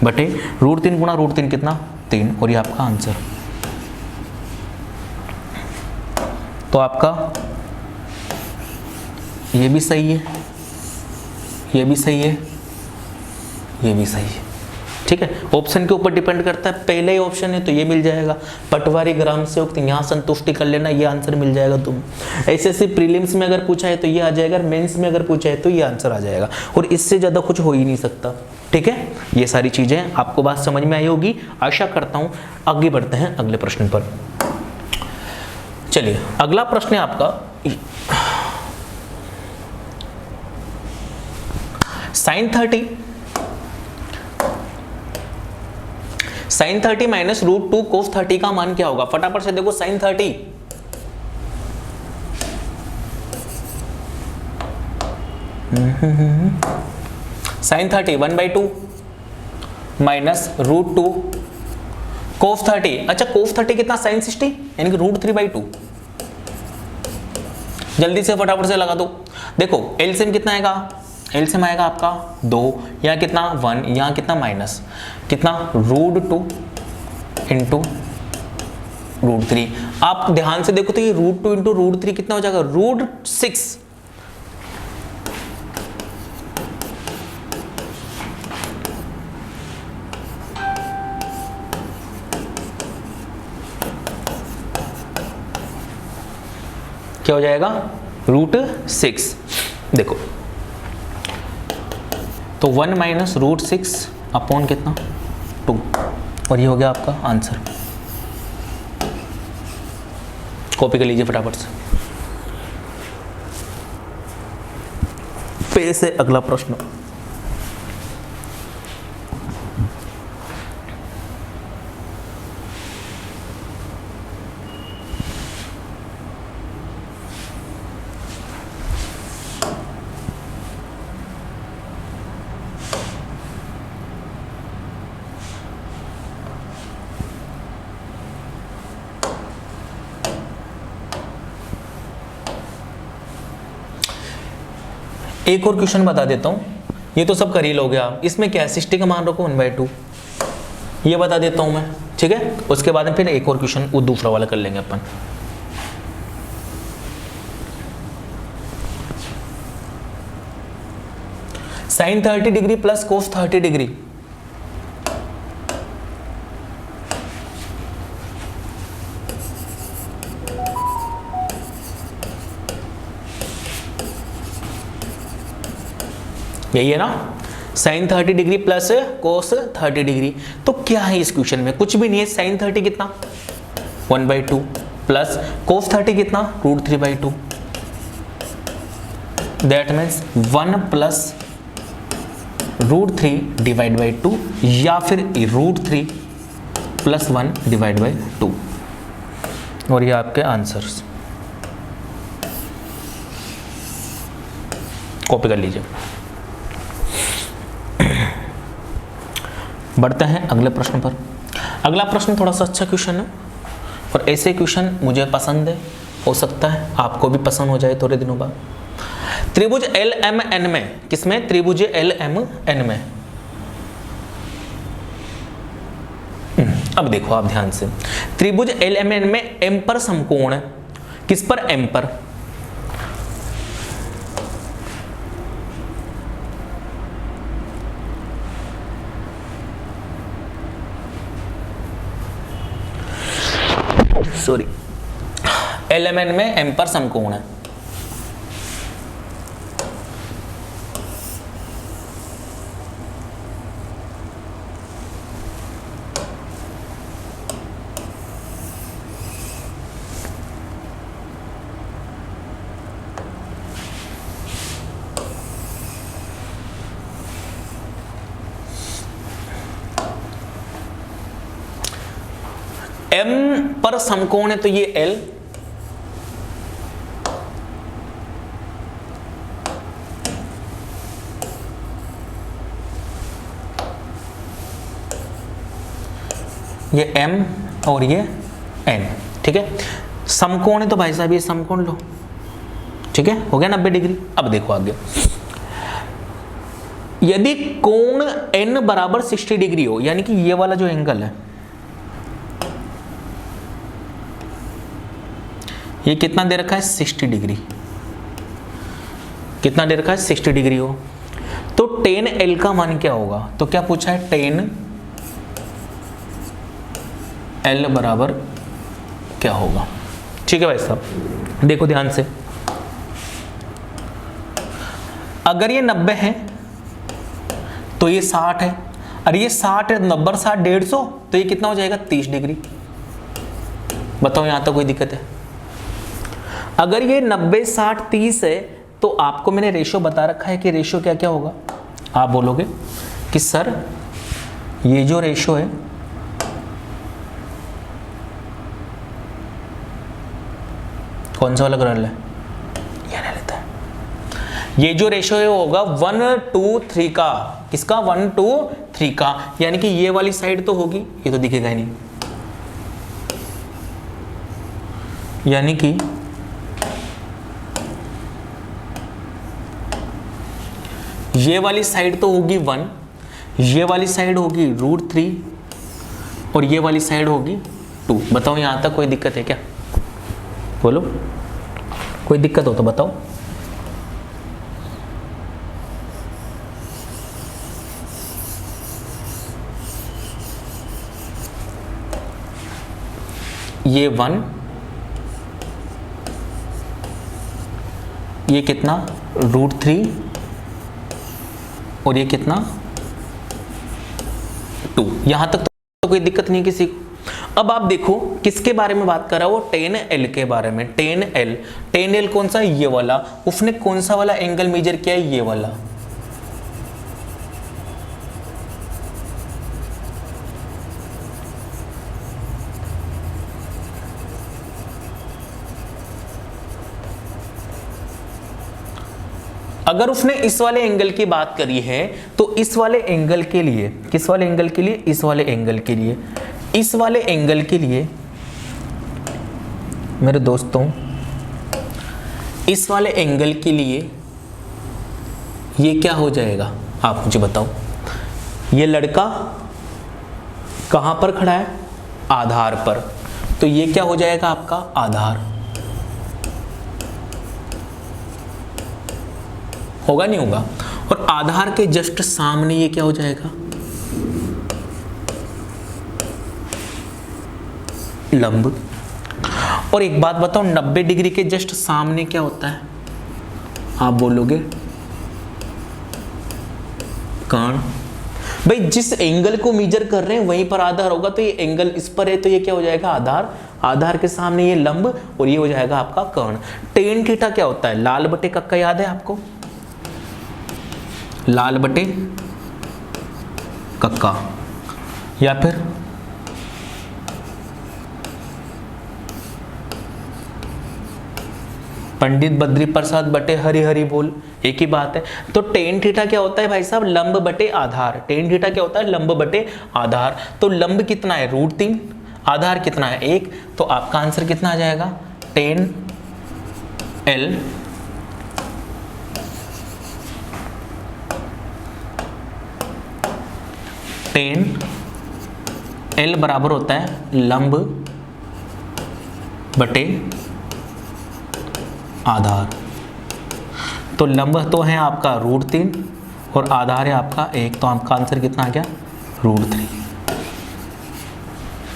Speaker 1: बटे √3 गुणा √3 कितना 3 और ये आपका आंसर। तो आपका ये भी सही है, ये भी सही है, ये भी सही है। ठीक है, ऑप्शन के ऊपर डिपेंड करता है, पहले ही ऑप्शन है तो ये मिल जाएगा। पटवारी ग्राम से उक्त यहाँ संतुष्टि कर लेना, ये आंसर मिल जाएगा तुम। एसएससी प्रीलिम्स में अगर पूछा है तो ये आ जाएगा, मेंस में अगर पूछा है तो ये आंसर आ जाएगा और इससे ज़्यादा कुछ हो ही नहीं सकता। ठीक है, ये सारी चीज़ें आपको बात समझ में आई होगी, आशा करता हूँ। आगे बढ़ते हैं अगले प्रश्न पर। चलिए अगला प्रश्न है आपका sin 30 माइनस √2 cos 30 का मान क्या होगा? फटाफट से देखो sin 30 1/2 माइनस √2 cos 30। अच्छा cos 30 कितना? sin 60 यानी कि √3/2। जल्दी से फटाफट से लगा दो। देखो एलसीएम कितना आएगा? एलसीएम आएगा आपका 2, यहाँ कितना 1, यहाँ कितना माइनस कितना √2 इंटू √3। आप ध्यान से देखो तो ये √2 इंटू √3 कितना हो जाएगा? √6। क्या हो जाएगा? √6। देखो तो 1 माइनस √6 अपॉन कितना 2 और ये हो गया आपका आंसर। कॉपी कर लीजिए फटाफट से। फिर से अगला प्रश्न। एक और क्वेश्चन बता देता हूँ, ये तो सब कर ही लोगे आप। इसमें क्या है? 60 का मान रखो 1/2, ये बता देता हूँ मैं। ठीक है, उसके बाद में फिर एक और क्वेश्चन वो दूसरा वाला कर लेंगे अपन। sin 30 degree plus cos 30 degree यही है ना? sin 30 degree plus cos 30 degree. तो क्या है इस क्वेश्चन में? कुछ भी नहीं है। sin 30 कितना 1/2 प्लस cos 30 कितना √3/2। That means 1 plus √3 divide by 2 या फिर √3 प्लस 1 डिवाइड बाई 2 और ये आपके आंसर्स। कॉपी कर लीजिए। बढ़ते हैं अगले प्रश्न पर। अगला प्रश्न थोड़ा सा अच्छा क्वेश्चन है और ऐसे क्वेश्चन मुझे पसंद है, हो सकता है आपको भी पसंद हो जाए थोड़े दिनों बाद। त्रिभुज LMN में, किसमें? त्रिभुज LMN में। अब देखो आप ध्यान से, त्रिभुज LMN में M पर समकोण, किस पर? M पर। सॉरी, LMN में M पर समकोण है। M पर समकोण है तो ये L, ये M और ये N, ठीक है। समकोण है तो भाई साहब ये समकोण लो, ठीक है, हो गया 90 डिग्री। अब देखो आगे, यदि कोण N बराबर 60 डिग्री हो, यानी कि ये वाला जो एंगल है ये कितना दे रखा है 60 डिग्री, कितना दे रखा है 60 डिग्री हो, तो tan L का मान क्या होगा? तो क्या पूछा है, tan L बराबर क्या होगा? ठीक है भाई साहब, देखो ध्यान से, अगर ये 90 है तो ये 60 है, और ये 60 है, 90 और 60 150, तो ये कितना हो जाएगा 30 डिग्री। बताओ यहां तक कोई दिक्कत है? अगर ये 90 60 30 है तो आपको मैंने रेशियो बता रखा है कि रेशियो क्या क्या होगा। आप बोलोगे कि सर ये जो रेशियो है कौन सा वाला कर रहा है, ये ले लेता है। ये जो रेशियो है वो होगा 1:3 का, किसका 1:3 का, यानी कि ये वाली साइड तो होगी, ये तो दिखेगा ही नहीं, यानी कि ये वाली साइड तो होगी 1, ये वाली साइड होगी √3 और ये वाली साइड होगी 2। बताओ यहां तक कोई दिक्कत है क्या? बोलो, कोई दिक्कत हो तो बताओ। ये 1, ये कितना √3 और ये कितना 2। यहां तक तो कोई दिक्कत नहीं किसी को। अब आप देखो किसके बारे में बात कर रहा है वो, tan L के बारे में। tan L कौन सा, ये वाला। उसने कौन सा वाला एंगल मेजर किया है, ये वाला। अगर उसने इस वाले एंगल की बात करी है तो इस वाले एंगल के लिए, किस वाले एंगल के लिए, इस वाले एंगल के लिए, इस वाले एंगल के लिए मेरे दोस्तों, इस वाले एंगल के लिए ये क्या हो जाएगा आप मुझे बताओ। ये लड़का कहां पर खड़ा है, आधार पर, तो ये क्या हो जाएगा आपका आधार। होगा नहीं होगा? और आधार के जस्ट सामने ये क्या हो जाएगा, लंब। और एक बात बताओ, 90 डिग्री के जस्ट सामने क्या होता है, आप बोलोगे कर्ण। भाई जिस एंगल को मेजर कर रहे हैं वहीं पर आधार होगा, तो ये एंगल इस पर है तो ये क्या हो जाएगा आधार। आधार के सामने ये लंब और ये हो जाएगा आपका कर्ण। tan थीटा क्या होता है, लाल बटे कक्का, याद है आपको, लाल बटे कक्का, या फिर पंडित बद्री प्रसाद बटे हरि हरि बोल, एक ही बात है। तो tan थीटा क्या होता है भाई साहब, लंब बटे आधार। tan थीटा क्या होता है, लंब बटे आधार। तो लंब कितना है √3, आधार कितना है 1, तो आपका आंसर कितना आ जाएगा, tan L tan L बराबर होता है लंब बटे आधार। तो लंब तो है आपका √3 और आधार है आपका 1, तो आपका आंसर कितना आ गया √3।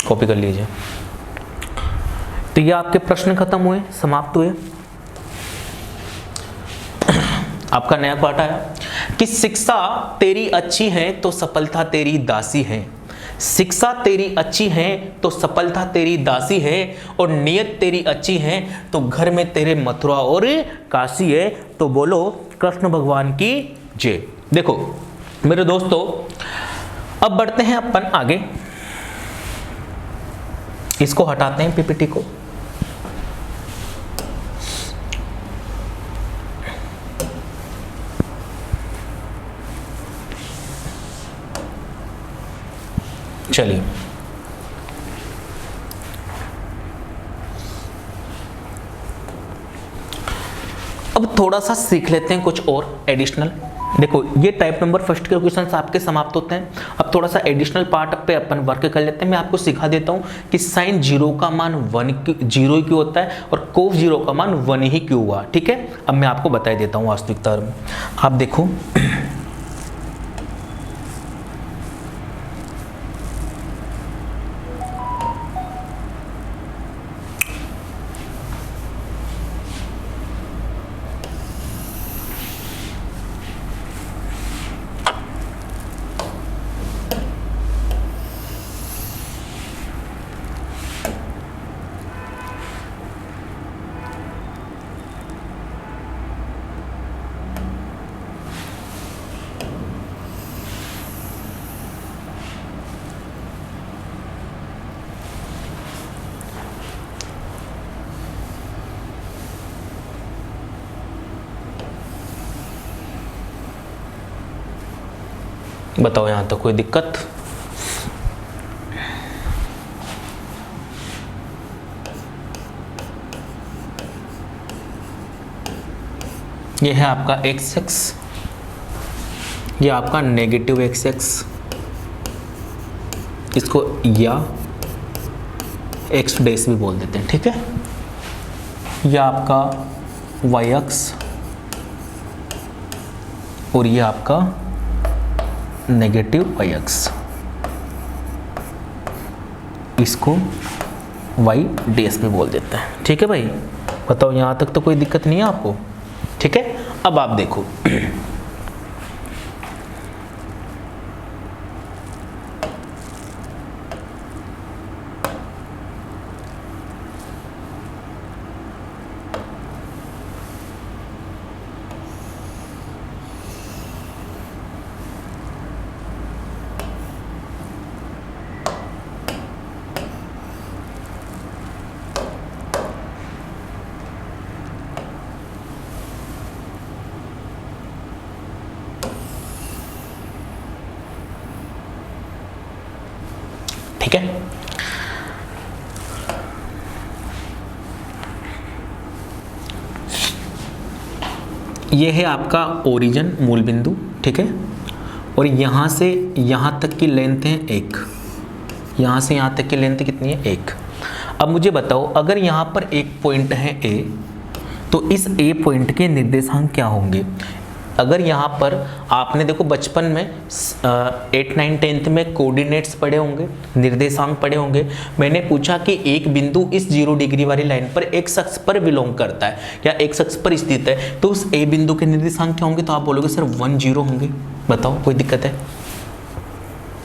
Speaker 1: कॉपी कर लीजिए। तो ये आपके प्रश्न खत्म हुए, समाप्त हुए। आपका नया पाठ आया कि शिक्षा तेरी अच्छी है तो सफलता तेरी दासी है। शिक्षा तेरी अच्छी है तो सफलता तेरी दासी है, और नियत तेरी अच्छी है तो घर में तेरे मथुरा और काशी है। तो बोलो कृष्ण भगवान की जय। देखो मेरे दोस्तों, अब बढ़ते हैं अपन आगे। इसको हटाते हैं पीपीटी को। चलिए अब थोड़ा सा सीख लेते हैं कुछ और एडिशनल। देखो ये टाइप नंबर फर्स्ट के क्वेश्चंस आपके समाप्त होते हैं। अब थोड़ा सा एडिशनल पार्ट पे अपन वर्क कर लेते हैं। मैं आपको सिखा देता हूँ कि साइन जीरो का मान 0 ही क्यों होता है और कोस जीरो का मान 1 ही क्यों हुआ। ठीक है, अब मैं आपको बता देता हूँ वास्तविकता में। आप देखो बताओ यहाँ तो कोई दिक्कत? ये है आपका x, ये आपका नेगेटिव x, इसको या x डैश भी बोल देते हैं। ठीक है, यह आपका y अक्ष और ये आपका नेगेटिव y अक्ष, इसको y डैश भी बोल देते हैं। ठीक है भाई, बताओ यहाँ तक तो कोई दिक्कत नहीं है आपको? ठीक है, अब आप देखो ठीक है। ये है आपका ओरिजिन मूल बिंदु। ठीक है, और यहाँ से यहाँ तक की लेंथ है 1, यहाँ से यहाँ तक की लेंथ कितनी है 1। अब मुझे बताओ अगर यहाँ पर एक पॉइंट है A, तो इस A पॉइंट के निर्देशांक क्या होंगे? अगर यहाँ पर आपने देखो बचपन में 8, 9, 10th में कोऑर्डिनेट्स पढ़े होंगे, निर्देशांक पढ़े होंगे। मैंने पूछा कि एक बिंदु इस 0 डिग्री वाली लाइन पर x अक्ष पर बिलोंग करता है या x अक्ष पर स्थित है, तो उस A बिंदु के निर्देशांक क्या होंगे? तो आप बोलोगे सर 1, 0 होंगे। बताओ कोई दिक्कत है?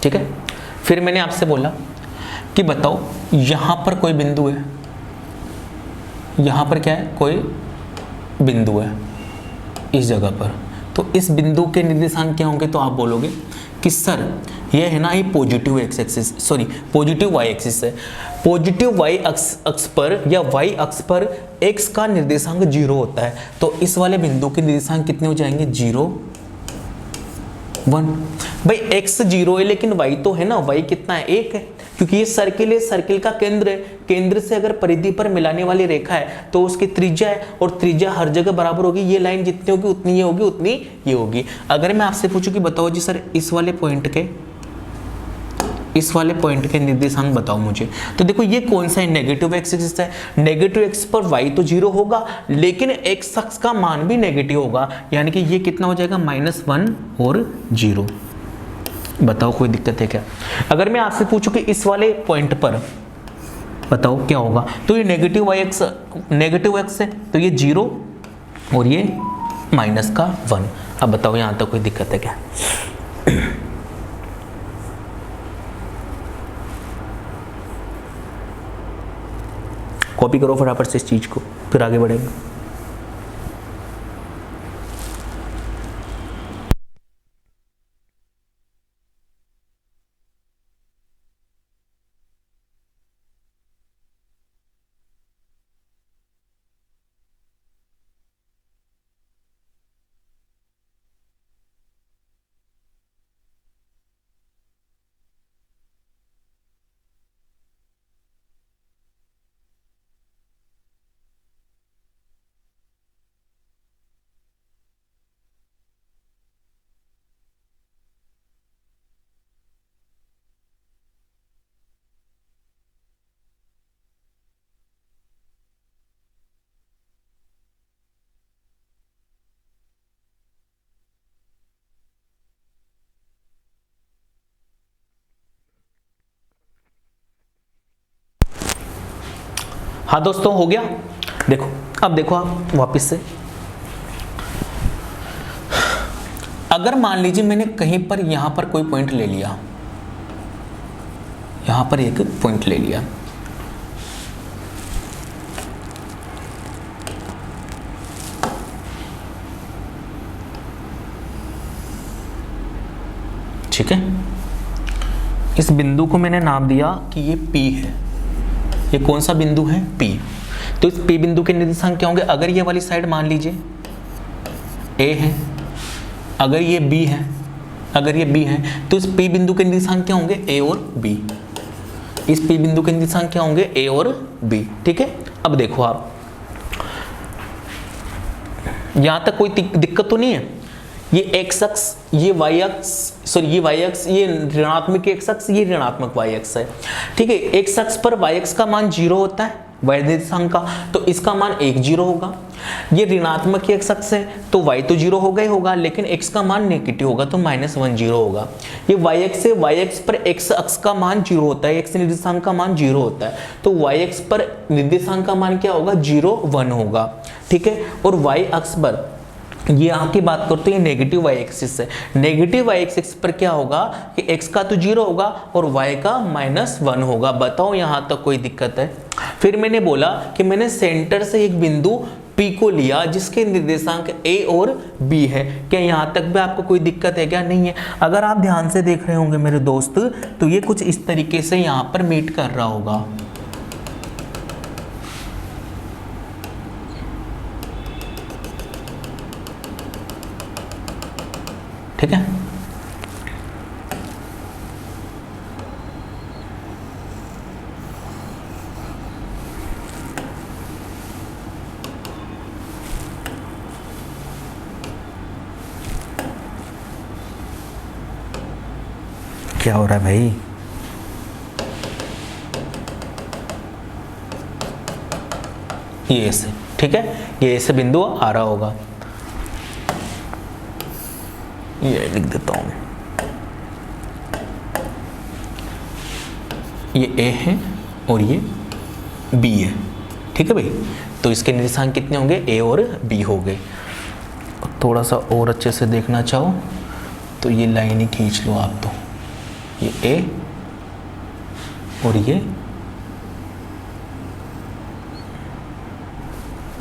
Speaker 1: ठीक है, फिर मैंने आपसे बोला कि बताओ यहाँ पर कोई बिंदु है, यहाँ पर क्या है, कोई बिंदु है इस जगह पर, तो इस बिंदु के निर्देशांक क्या होंगे? तो आप बोलोगे कि सर ये है ना, ये positive x axis, sorry positive y axis है। पॉजिटिव y अक्ष पर या y अक्ष पर x का निर्देशांक 0 होता है, तो इस वाले बिंदु के निर्देशांक कितने हो जाएंगे? 0, 1। भाई x 0 है लेकिन y तो है ना, y कितना है? 1 है, क्योंकि ये सर्किल है, सर्किल का केंद्र है। केंद्र से अगर परिधि पर मिलाने वाली रेखा है तो उसकी त्रिज्या है, और त्रिज्या हर जगह बराबर होगी। ये लाइन जितनी होगी उतनी ये होगी, उतनी ये होगी। अगर मैं आपसे पूछूं कि बताओ जी सर इस वाले पॉइंट के निर्देशांक बताओ मुझे, तो देखो ये कौन सा है? नेगेटिव एक्स एक्सिस है। नेगेटिव एक्स पर y तो 0 होगा, लेकिन x अक्ष का मान भी नेगेटिव होगा, यानी कि ये कितना हो जाएगा? -1 और 0। बताओ कोई दिक्कत है क्या? अगर मैं आपसे पूछूं कि इस वाले पॉइंट पर बताओ क्या होगा, तो ये नेगेटिव एक्स है, तो ये 0 और ये -1। अब बताओ यहां तक कोई दिक्कत है क्या? कॉपी करो फटाफट से इस चीज को, फिर आगे बढ़ेंगे। हाँ दोस्तों हो गया। देखो अब देखो आप वापस से, अगर मान लीजिए मैंने कहीं पर यहां पर कोई पॉइंट ले लिया, यहां पर एक पॉइंट ले लिया, ठीक है, इस बिंदु को मैंने नाम दिया कि ये P है। ये कौन सा बिंदु है? P। तो इस P बिंदु के निर्देशांक क्या होंगे? अगर ये वाली साइड मान लीजिए A है, अगर ये B है, अगर ये B है, तो इस P बिंदु के निर्देशांक क्या होंगे? A और B। इस P बिंदु के निर्देशांक क्या होंगे? A और B। ठीक है, अब देखो आप, यहां तक कोई दिक्कत तो नहीं है? ये एक्स अक्ष, ये वाई अक्ष, सॉरी ये वाई अक्ष, ये ऋणात्मक एक्स अक्ष, ये ऋणात्मक वाई अक्ष है। ठीक है, एक्स अक्ष पर वाई अक्ष का मान 0 होता है, वाई निर्देशांक का, तो इसका मान 1 0 होगा। ये ऋणात्मक एक्स अक्ष है तो वाई तो 0 होगा ही होगा, लेकिन एक्स का मान नेगेटिव होगा तो -1 0 होगा। ये वाई अक्ष है, वाई अक्ष पर एक्स अक्ष का मान 0 होता है, एक्स निर्देशांक का मान 0 होता है, तो वाई अक्ष पर निर्देशांक का मान क्या होगा? 0 1 होगा। ठीक है, और वाई अक्ष पर ये आपकी बात करते हैं नेगेटिव वाई एक्सिस है, नेगेटिव वाई एक्सिस पर क्या होगा कि x का तो 0 होगा और y का -1 होगा। बताओ यहां तक कोई दिक्कत है? फिर मैंने बोला कि मैंने सेंटर से एक बिंदु P को लिया जिसके निर्देशांक A और B है। क्या यहां तक भी आपको कोई दिक्कत है क्या? नहीं है। अगर आप ध्यान से देख रहे होंगे मेरे दोस्त, तो ये कुछ इस तरीके से यहां पर मीट कर रहा होगा। ठीक है, क्या हो रहा है भाई? ये ऐसे, ठीक है, ये ऐसे बिंदु आ रहा होगा, ये लिख देता हूं, ये A है और ये B है। ठीक है भाई, तो इसके निर्देशांक कितने होंगे? A और B हो गए। थोड़ा सा और अच्छे से देखना चाहो तो ये लाइन ही खींच लो आप, तो ये A और ये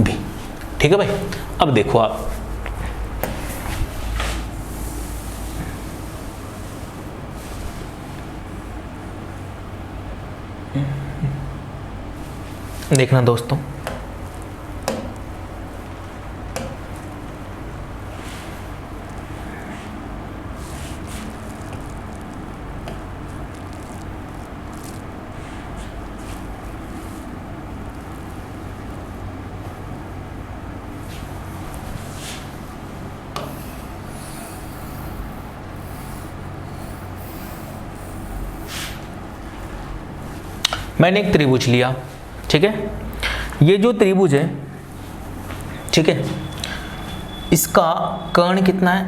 Speaker 1: B। ठीक है भाई, अब देखो आप, देखना दोस्तों, मैंने एक त्रिभुज लिया। ठीक है, ये जो त्रिभुज है, ठीक है, इसका कर्ण कितना है?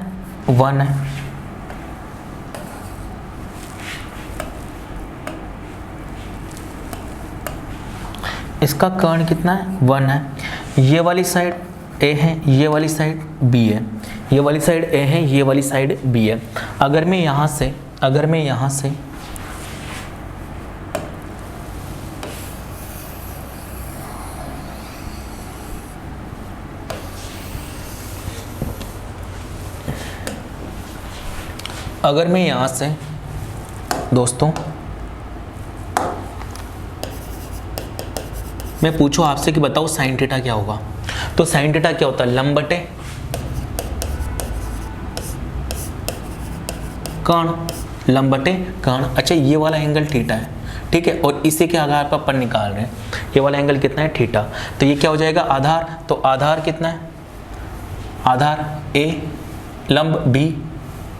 Speaker 1: 1 है। इसका कर्ण कितना है? 1 है। ये वाली साइड A है, ये वाली साइड B है, ये वाली साइड A है, ये वाली साइड B है। अगर मैं यहां से दोस्तों मैं पूछूं आपसे कि बताओ साइन थीटा क्या होगा, तो साइन थीटा क्या होता है? लंब बटे कर्ण, लंब बटे कर्ण। अच्छा, ये वाला एंगल थीटा है, ठीक है, और इसी के आधार पर अपन निकाल रहे हैं, ये वाला एंगल कितना है? थीटा। तो ये क्या हो जाएगा? आधार। तो आधार कितना है? आधार A, लंब B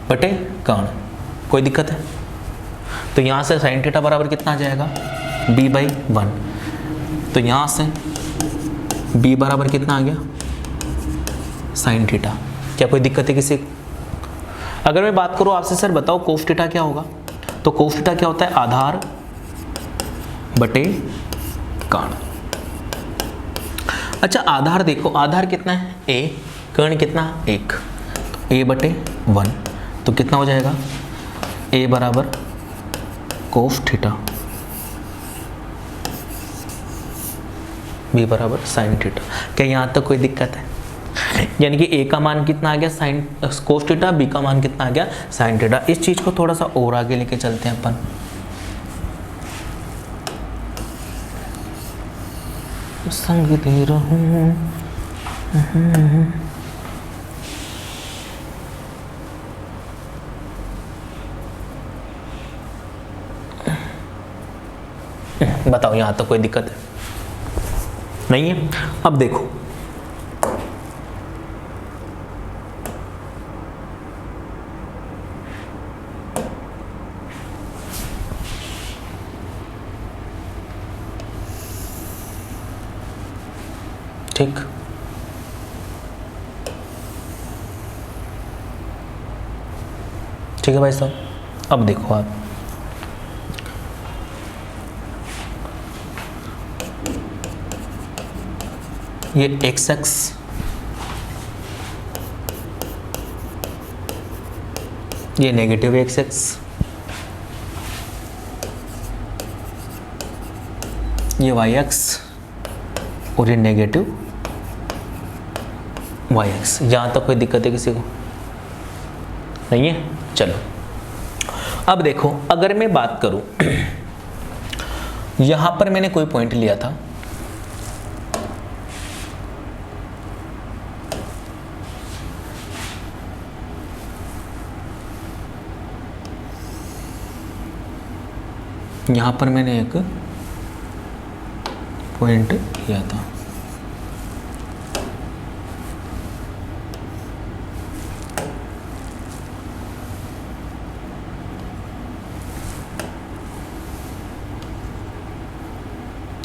Speaker 1: बटे कर्ण। कोई दिक्कत है? तो यहाँ से साइन थीटा बराबर कितना आ जाएगा? B/1। तो यहाँ से B बराबर कितना आ गया? Sine theta. क्या कोई दिक्कत है किसी? अगर मैं बात करूँ आपसे, सर बताओ कोस थीटा क्या होगा, तो कोस थीटा क्या होता है? आधार बटे कर्ण। अच्छा आधार देखो, आधार कितना है a, कर्ण कितना 1, तो a/1, तो कितना हो जाएगा a बराबर कोस थीटा, b बराबर साइन थीटा। क्या यहाँ तक कोई दिक्कत है? यानी कि a का मान कितना आ गया साइन कोस थीटा, b का मान कितना आ गया साइन थीटा। इस चीज को थोड़ा सा और आगे लेके चलते हैं अपन। संग दे रहूं बताओ यहां तक कोई दिक्कत है? नहीं है। अब देखो ठीक, ठीक है भाई साहब। अब देखो आप ये x ये नेगेटिव x, ये y और ये नेगेटिव yx। यहाँ तक कोई दिक्कत है किसी को? नहीं है। चलो अब देखो, अगर मैं बात करूं यहां पर मैंने कोई पॉइंट लिया था, यहां पर मैंने एक पॉइंट लिया था,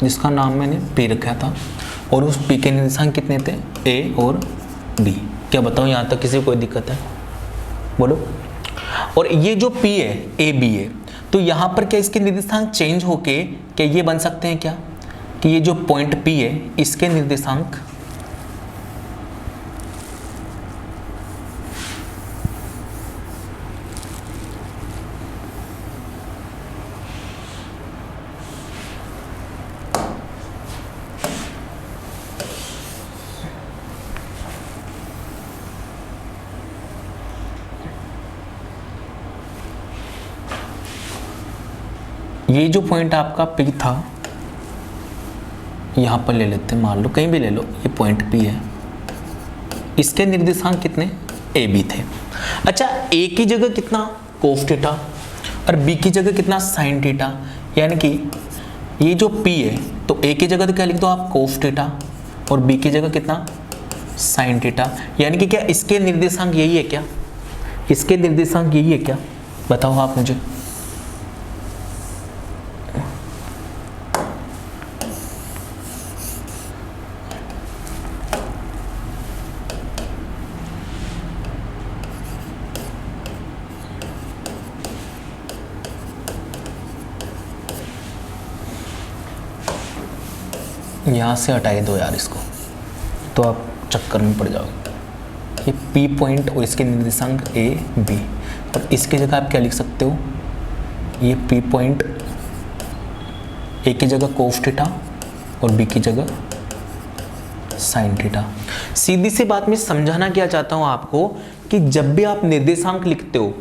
Speaker 1: जिसका नाम मैंने P रखा था, और उस P के निर्देशांक कितने थे A और B। क्या बताओ यहाँ तक किसी को कोई दिक्कत है? बोलो। और ये जो P है A B है, तो यहाँ पर क्या इसके निर्देशांक चेंज होके क्या ये बन सकते हैं क्या कि ये जो पॉइंट P है इसके निर्देशांक ये जो पॉइंट आपका P था, यहाँ पर ले लेते हैं, मान लो कहीं भी ले लो, ये पॉइंट P है, इसके निर्देशांक कितने A B थे। अच्छा A की जगह कितना कोस थीटा और B की जगह कितना साइन थीटा, यानी कि ये जो P है तो A की जगह तो क्या लिख दो आप कोस थीटा और B की जगह कितना साइन थीटा, यानी कि क्या इसके निर्देशांक यही है क्या? इसके निर्देशांक यही है क्या? बताओ आप मुझे। यहाँ से हटाई दो यार इसको, तो आप चक्कर में पड़ जाओगे। ये P पॉइंट और इसके निर्देशांक A B, और इसकी जगह आप क्या लिख सकते हो, ये P पॉइंट A की जगह कोस थीटा और B की जगह साइन थीटा। सीधी सी बात मैं समझाना क्या चाहता हूँ आपको कि जब भी आप निर्देशांक लिखते हो,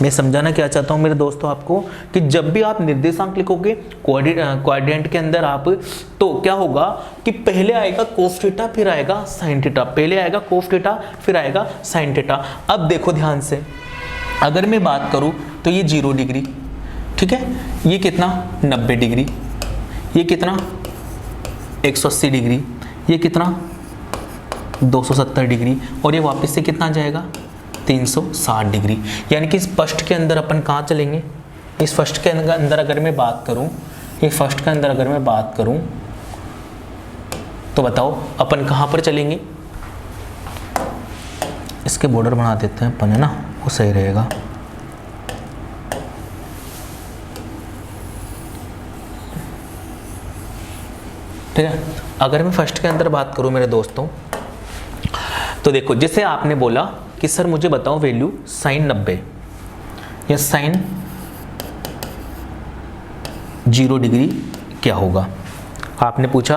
Speaker 1: मैं समझाना क्या चाहता हूँ मेरे दोस्तों आपको कि जब भी आप निर्देशांक लिखोगे क्वाड्रेंट के अंदर आप, तो क्या होगा कि पहले आएगा कोस थीटा फिर आएगा साइन थीटा, पहले आएगा कोस थीटा फिर आएगा साइन थीटा। अब देखो ध्यान से, अगर मैं बात करूँ तो ये 0 डिग्री, ठीक है, ये कितना 90 डिग्री, ये कितना 180 डिग्री, ये कितना 270 डिग्री, और ये वापस से कितना जाएगा 360 डिग्री। यानी कि इस फर्स्ट के अंदर अपन कहाँ चलेंगे, इस फर्स्ट के अंदर अगर मैं बात करूँ, ये फर्स्ट के अंदर अगर मैं बात करूँ तो बताओ अपन कहाँ पर चलेंगे? इसके बॉर्डर बना देते हैं अपन, है ना, वो सही रहेगा। ठीक है। अगर मैं फर्स्ट के अंदर बात करूं मेरे दोस्तों, तो देखो जैसे आपने बोला कि सर मुझे बताओ वैल्यू साइन 90 या साइन 0 डिग्री क्या होगा। आपने पूछा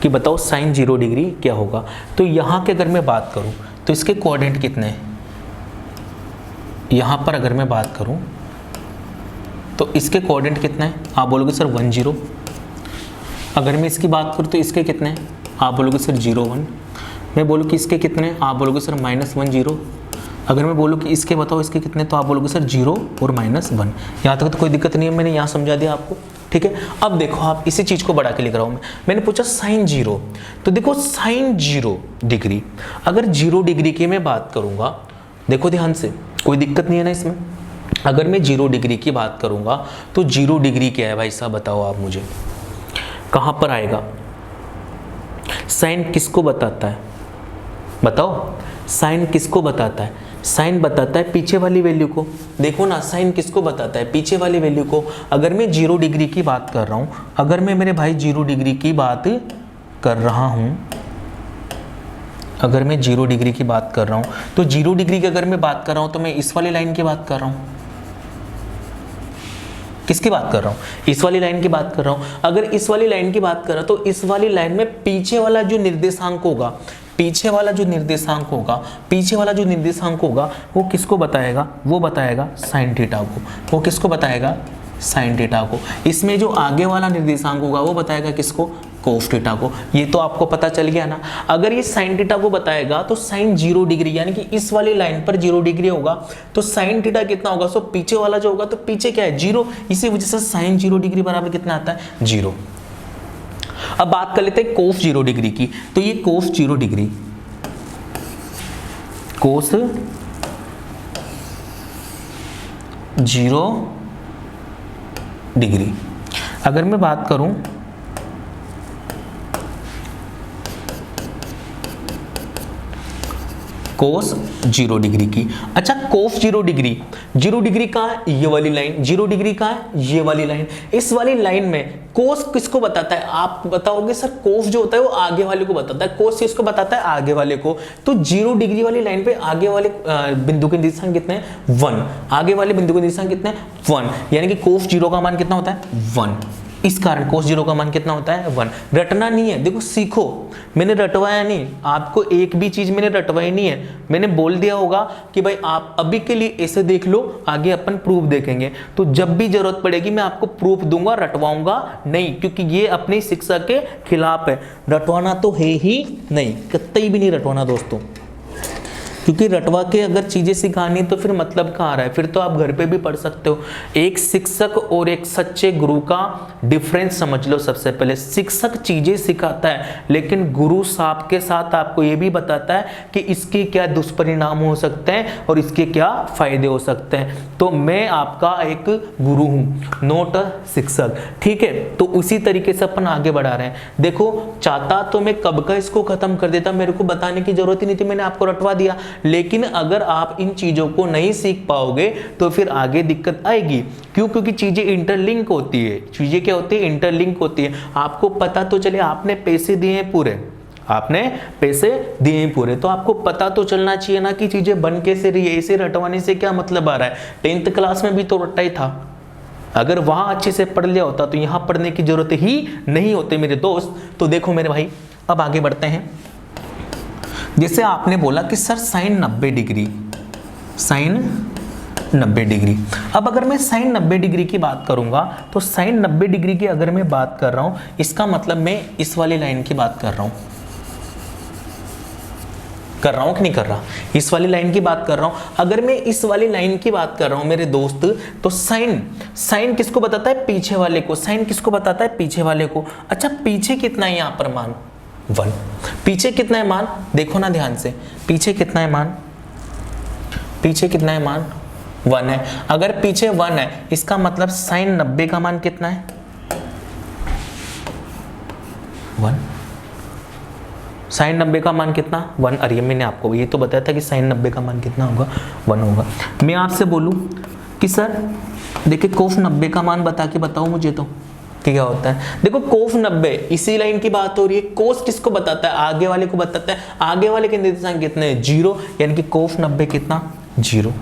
Speaker 1: कि बताओ साइन 0 डिग्री क्या होगा। तो यहाँ के अगर मैं बात करूँ तो इसके कोऑर्डिनेट कितने हैं, यहाँ पर अगर मैं बात करूँ तो इसके कोऑर्डिनेट कितने हैं, आप बोलोगे सर 1 0। अगर मैं इसकी बात करूँ तो इसके कितने हैं, आप बोलोगे सर 0 1। मैं बोलूँ कि इसके कितने हैं, आप बोलोगे सर -1 0। अगर मैं बोलूँ कि इसके बताओ इसके कितने, तो आप बोलोगे सर 0 और -1। यहाँ तक तो कोई दिक्कत नहीं है, मैंने यहाँ समझा दिया आपको, ठीक है। अब देखो आप इसी चीज़ को बढ़ा के लिख रहा हूँ मैंने पूछा साइन 0, तो देखो साइन 0 डिग्री, अगर 0 डिग्री की मैं बात करूँगा, देखो ध्यान से, कोई दिक्कत नहीं है ना इसमें। अगर मैं 0 डिग्री की बात करूँगा तो 0 डिग्री क्या है भाई साहब, बताओ आप मुझे, कहाँ पर आएगा। साइन किसको बताता है, बताओ साइन किसको बताता है, साइन बताता है पीछे वाली वैल्यू को। देखो ना, साइन किसको बताता है, पीछे वाली वैल्यू को। अगर मैं 0 डिग्री की बात कर रहा हूँ, अगर मैं मेरे भाई 0 डिग्री की बात कर रहा हूँ, अगर मैं 0 डिग्री की बात कर रहा हूँ, तो 0 डिग्री की अगर मैं बात कर रहा हूँ तो मैं इस वाली लाइन की बात कर रहा हूँ। किसकी बात कर रहा हूँ, इस वाली लाइन की बात कर रहा हूँ। अगर इस वाली लाइन की बात कर रहा हूँ तो इस वाली लाइन में पीछे वाला जो निर्देशांक होगा, पीछे वाला जो निर्देशांक होगा, पीछे वाला जो निर्देशांक होगा वो किसको बताएगा, वो बताएगा साइन थीटा को। वो किसको बताएगा, साइन थीटा को। इसमें जो आगे वाला निर्देशांक होगा वो बताएगा किसको, कोस थीटा को। ये तो आपको पता चल गया ना। अगर ये साइन थीटा को बताएगा तो साइन 0 डिग्री, यानी कि इस वाली लाइन पर 0 डिग्री होगा तो साइन थीटा कितना होगा, सो पीछे वाला जो होगा तो पीछे क्या है 0, इसी वजह से साइन 0 डिग्री बराबर कितना आता है 0। अब बात कर लेते हैं कोस 0 डिग्री की। तो ये कोस 0 डिग्री, कोस 0 डिग्री, अगर मैं बात करूं कोस 0 डिग्री की। अच्छा, कोस 0 डिग्री, 0 डिग्री कहाँ है, ये वाली लाइन। 0 डिग्री कहाँ है, ये वाली लाइन। इस वाली लाइन में कोस किसको बताता है, आप बताओगे सर कोस जो होता है वो आगे वाले को बताता है। कोस किसको बताता है, आगे वाले को। तो 0 डिग्री वाली लाइन पे आगे वाले बिंदु के निर्देशांक कितने हैं 1, आगे वाले बिंदु के निर्देशांक कितने हैं 1, यानी कि कोस 0 का मान कितना होता है 1। इस कारण कोस 0 का मान कितना होता है 1। रटना नहीं है, देखो सीखो, मैंने रटवाया नहीं आपको, एक भी चीज मैंने रटवाई नहीं है। मैंने बोल दिया होगा कि भाई आप अभी के लिए ऐसे देख लो, आगे अपन प्रूफ देखेंगे। तो जब भी जरूरत पड़ेगी मैं आपको प्रूफ दूंगा, रटवाऊंगा नहीं, क्योंकि ये अपनी शिक्षा के खिलाफ है। रटवाना तो है ही नहीं, कतई भी नहीं रटवाना दोस्तों, क्योंकि रटवा के अगर चीजें सिखानी तो फिर मतलब कहाँ रहा है, फिर तो आप घर पे भी पढ़ सकते हो। एक शिक्षक और एक सच्चे गुरु का डिफरेंस समझ लो। सबसे पहले शिक्षक चीजें सिखाता है, लेकिन गुरु साथ के साथ आपको ये भी बताता है कि इसके क्या दुष्परिणाम हो सकते हैं और इसके क्या फायदे हो सकते हैं। तो मैं आपका एक गुरु हूँ, नॉट अ शिक्षक, ठीक है। तो उसी तरीके से अपन आगे बढ़ा रहे हैं। देखो, चाहता तो मैं कब का इसको खत्म कर देता, मेरे को बताने की जरूरत ही नहीं थी, मैंने आपको रटवा दिया। लेकिन अगर आप इन चीजों को नहीं सीख पाओगे तो फिर आगे दिक्कत आएगी। क्यों, क्योंकि चीजें इंटरलिंक होती है। चीजें क्या होती है, इंटरलिंक होती है। आपको पता तो चले, आपने पैसे दिए हैं पूरे, आपने पैसे दिए हैं पूरे, तो आपको पता तो चलना चाहिए ना कि चीजें बन कैसे रही है। ऐसे रटवाने से क्या मतलब आ रहा है। 10th क्लास में भी तो रट्टा ही था, अगर वहां अच्छे से पढ़ लिया होता तो यहां पढ़ने की जरूरत ही नहीं होती मेरे दोस्त। तो देखो मेरे भाई, अब आगे बढ़ते हैं। जैसे आपने बोला कि sir sine 90 degree, sine 90 degree. अब अगर मैं साइन 90 डिग्री की बात करूंगा तो साइन 90 डिग्री की अगर मैं बात कर रहा हूं, इसका मतलब मैं इस वाली लाइन की बात कर रहा हूं, कि नहीं कर रहा, इस वाली लाइन की बात कर रहा हूं। अगर मैं इस वाली लाइन की बात कर रहा हूं मेरे दोस्त, तो साइन किसको बताता है, पीछे वाले को। साइन किसको बताता है, पीछे वाले को। अच्छा, पीछे कितना है यहां पर मान 1, पीछे कितना है मान, देखो ना ध्यान से, पीछे कितना है मान, पीछे कितना है मान 1 है। अगर पीछे 1 है, इसका मतलब साइन 90 का मान कितना है 1। साइन 90 का मान कितना 1। अरे मैंने आपको ये तो बताया था कि साइन 90 का मान कितना होगा 1 होगा। मैं आपसे बोलूं कि सर देखिए कोस 90 का मान बता के बताओ मुझे, तो कि क्या होता है। देखो कोफ 90 इसी लाइन की बात हो रही है, कोस किसको बताता है, आगे वाले को बताता है, आगे वाले के निर्देशांक कितने हैं 0, यानी कि कोफ 90 कितना 0।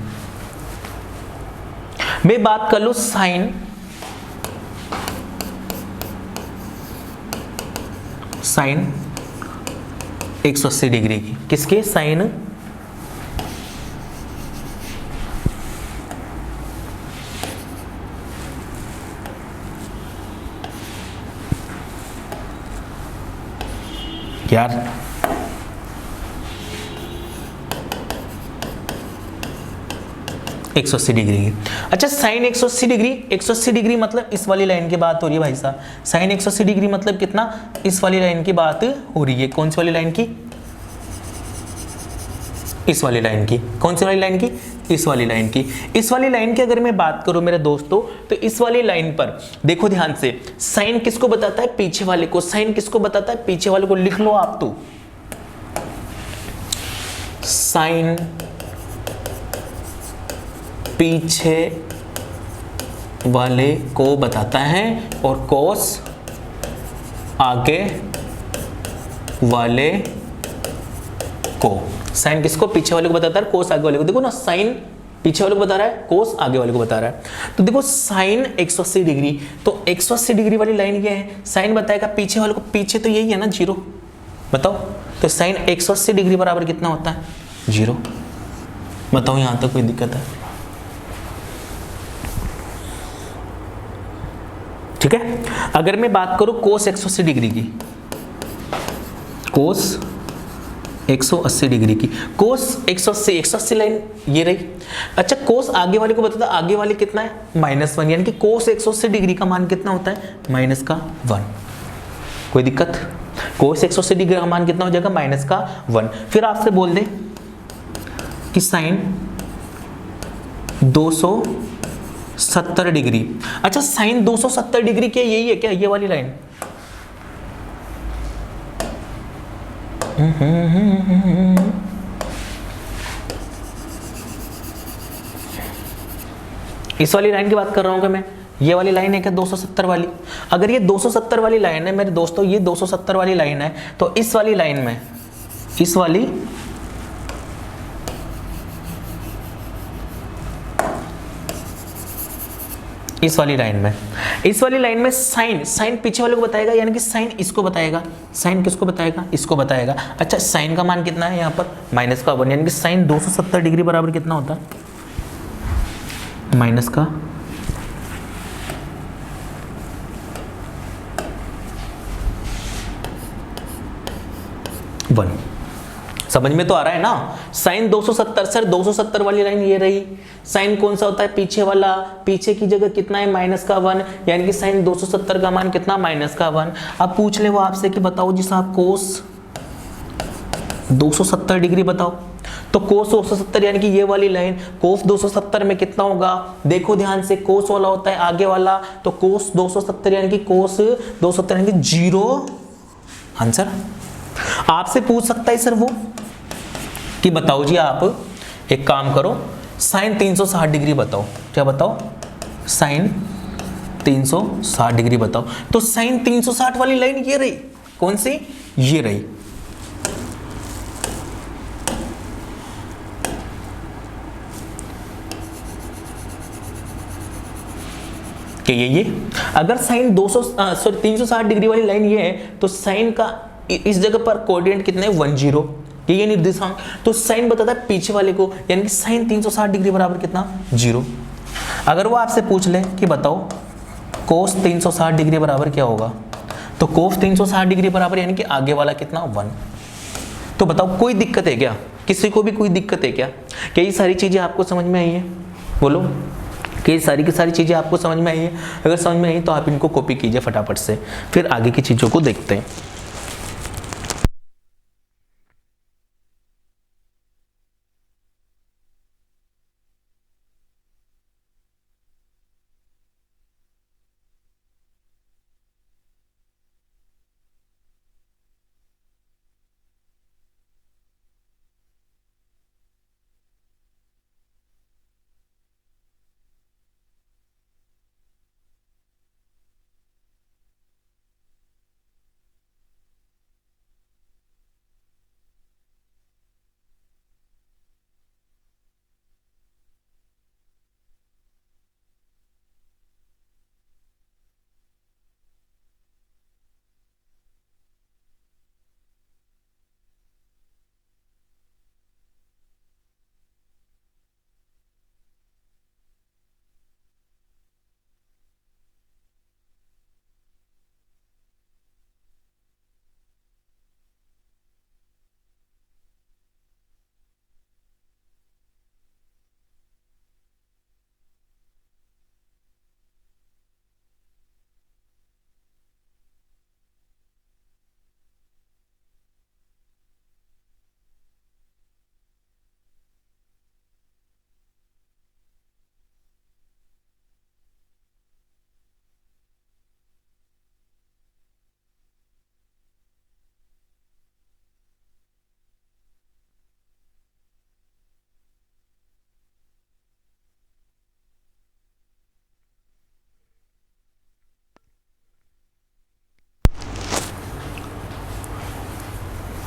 Speaker 1: मैं बात कर लूं साइन साइन 180 डिग्री की, किसके साइन यार 180 डिग्री की। अच्छा साइन 180 डिग्री, 180 डिग्री मतलब इस वाली लाइन की बात हो रही है भाई साहब। साइन 180 डिग्री मतलब कितना, इस वाली लाइन की बात हो रही है। कौन सी वाली लाइन की, इस वाली लाइन की। कौन सी वाली लाइन की, इस वाली लाइन की। इस वाली लाइन की अगर मैं बात करूं मेरे दोस्तों, तो इस वाली लाइन पर देखो ध्यान से, साइन किसको बताता है, पीछे वाले को। साइन किसको बताता है, पीछे वाले को। लिख लो आप तो, साइन पीछे वाले को बताता है और कोस आगे वाले को। साइन किसको, पीछे वाले को बताता है, कोस आगे वाले को। देखो ना, साइन पीछे वाले को बता रहा है, कोस आगे वाले को बता रहा है। तो देखो साइन 180 डिग्री, तो 180 डिग्री वाली लाइन ये है, साइन बताएगा पीछे वाले को। पीछे तो यही है ना 0, बताओ। तो साइन 180 डिग्री बराबर कितना होता है 0। बताओ यहां तक कोई दिक्कत है? ठीक है। अगर मैं बात करूं कोस 180 डिग्री की, कोस 180 डिग्री की, कोस 180 लाइन ये रही। अच्छा कोस आगे वाले को बताता, आगे वाले कितना है -1, यानी कि कोस 180 डिग्री का मान कितना होता है -1। कोई दिक्कत? कोस 180 डिग्री का मान कितना हो जाएगा -1। फिर आपसे बोल दे कि साइन 270 डिग्री। अच्छा साइन 270 डिग्री क्या यही है क्या, ये वाली लाइन? इस वाली लाइन की बात कर रहा हूं क्या मैं? ये वाली लाइन है क्या 270 वाली? अगर ये 270 वाली लाइन है मेरे दोस्तों, ये 270 वाली लाइन है, तो इस वाली लाइन में, इस वाली लाइन में साइन पीछे वाले को बताएगा, यानी कि साइन इसको बताएगा। साइन किसको बताएगा, इसको बताएगा। अच्छा साइन का मान कितना है यहाँ पर -1, यानी कि साइन 270 डिग्री बराबर कितना होता है -1। समझ में तो आ रहा है ना? साइन 270, सर 270 वाली लाइन ये रही। साइन कौन सा होता है, पीछे वाला। पीछे की जगह कितना है -1, यानी कि साइन 270 का मान कितना -1। अब पूछ ले वो आपसे कि बताओ जी साहब कोस 270 डिग्री बताओ। तो कोस 270 यानी कि ये वाली लाइन, कोस 270 में कितना होगा, देखो ध्यान से, कोस वाला होता है आगे वाला, तो कोस 270 यानी कि कोस 270 यानी कि 0 आंसर। आपसे पूछ सकता है सर वो कि बताओ जी आप एक काम करो, साइन 360 डिग्री बताओ। क्या बताओ, साइन 360 डिग्री बताओ। तो साइन 360 वाली लाइन ये रही। कौन सी, ये रही। ये अगर साइन 360 डिग्री वाली लाइन ये है, तो साइन का इस जगह पर कोऑर्डिनेट कितने 10, ये निर्देशांक। तो साइन बताता है पीछे वाले को, यानी कि साइन 360 डिग्री बराबर कितना 0। अगर वो आपसे पूछ ले कि बताओ कोस 360 डिग्री बराबर क्या होगा, तो कोस 360 डिग्री बराबर यानी कि आगे वाला कितना 1। तो बताओ कोई दिक्कत है क्या, किसी को भी कोई दिक्कत है क्या? क्या ये सारी चीजें आपको समझ में आई है? बोलो कि ये सारी की सारी चीजें आपको समझ में आई है? अगर समझ में आई तो आप इनको कॉपी कीजिए फटाफट से, फिर आगे की चीजों को देखते हैं।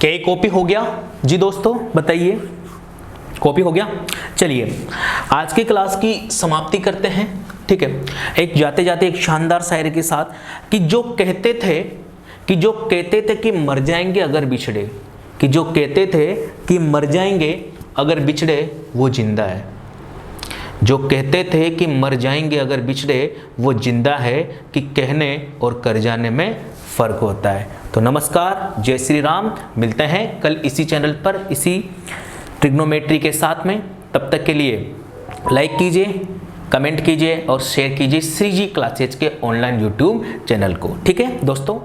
Speaker 1: क्या ये कॉपी हो गया जी दोस्तों, बताइए कॉपी हो गया। चलिए आज की क्लास की समाप्ति करते हैं, ठीक है। एक जाते जाते एक शानदार शायरी के साथ कि जो कहते थे कि मर जाएंगे अगर बिछड़े, कि जो कहते थे कि मर जाएंगे अगर बिछड़े वो जिंदा है, जो कहते थे कि मर जाएंगे अगर बिछड़े वो जिंदा है, कि कहने और कर जाने में फ़र्क होता है। तो नमस्कार, जय श्री राम, मिलते हैं कल इसी चैनल पर इसी ट्रिग्नोमेट्री के साथ में। तब तक के लिए लाइक कीजिए, कमेंट कीजिए और शेयर कीजिए श्री जी क्लासेज के ऑनलाइन यूट्यूब चैनल को, ठीक है दोस्तों।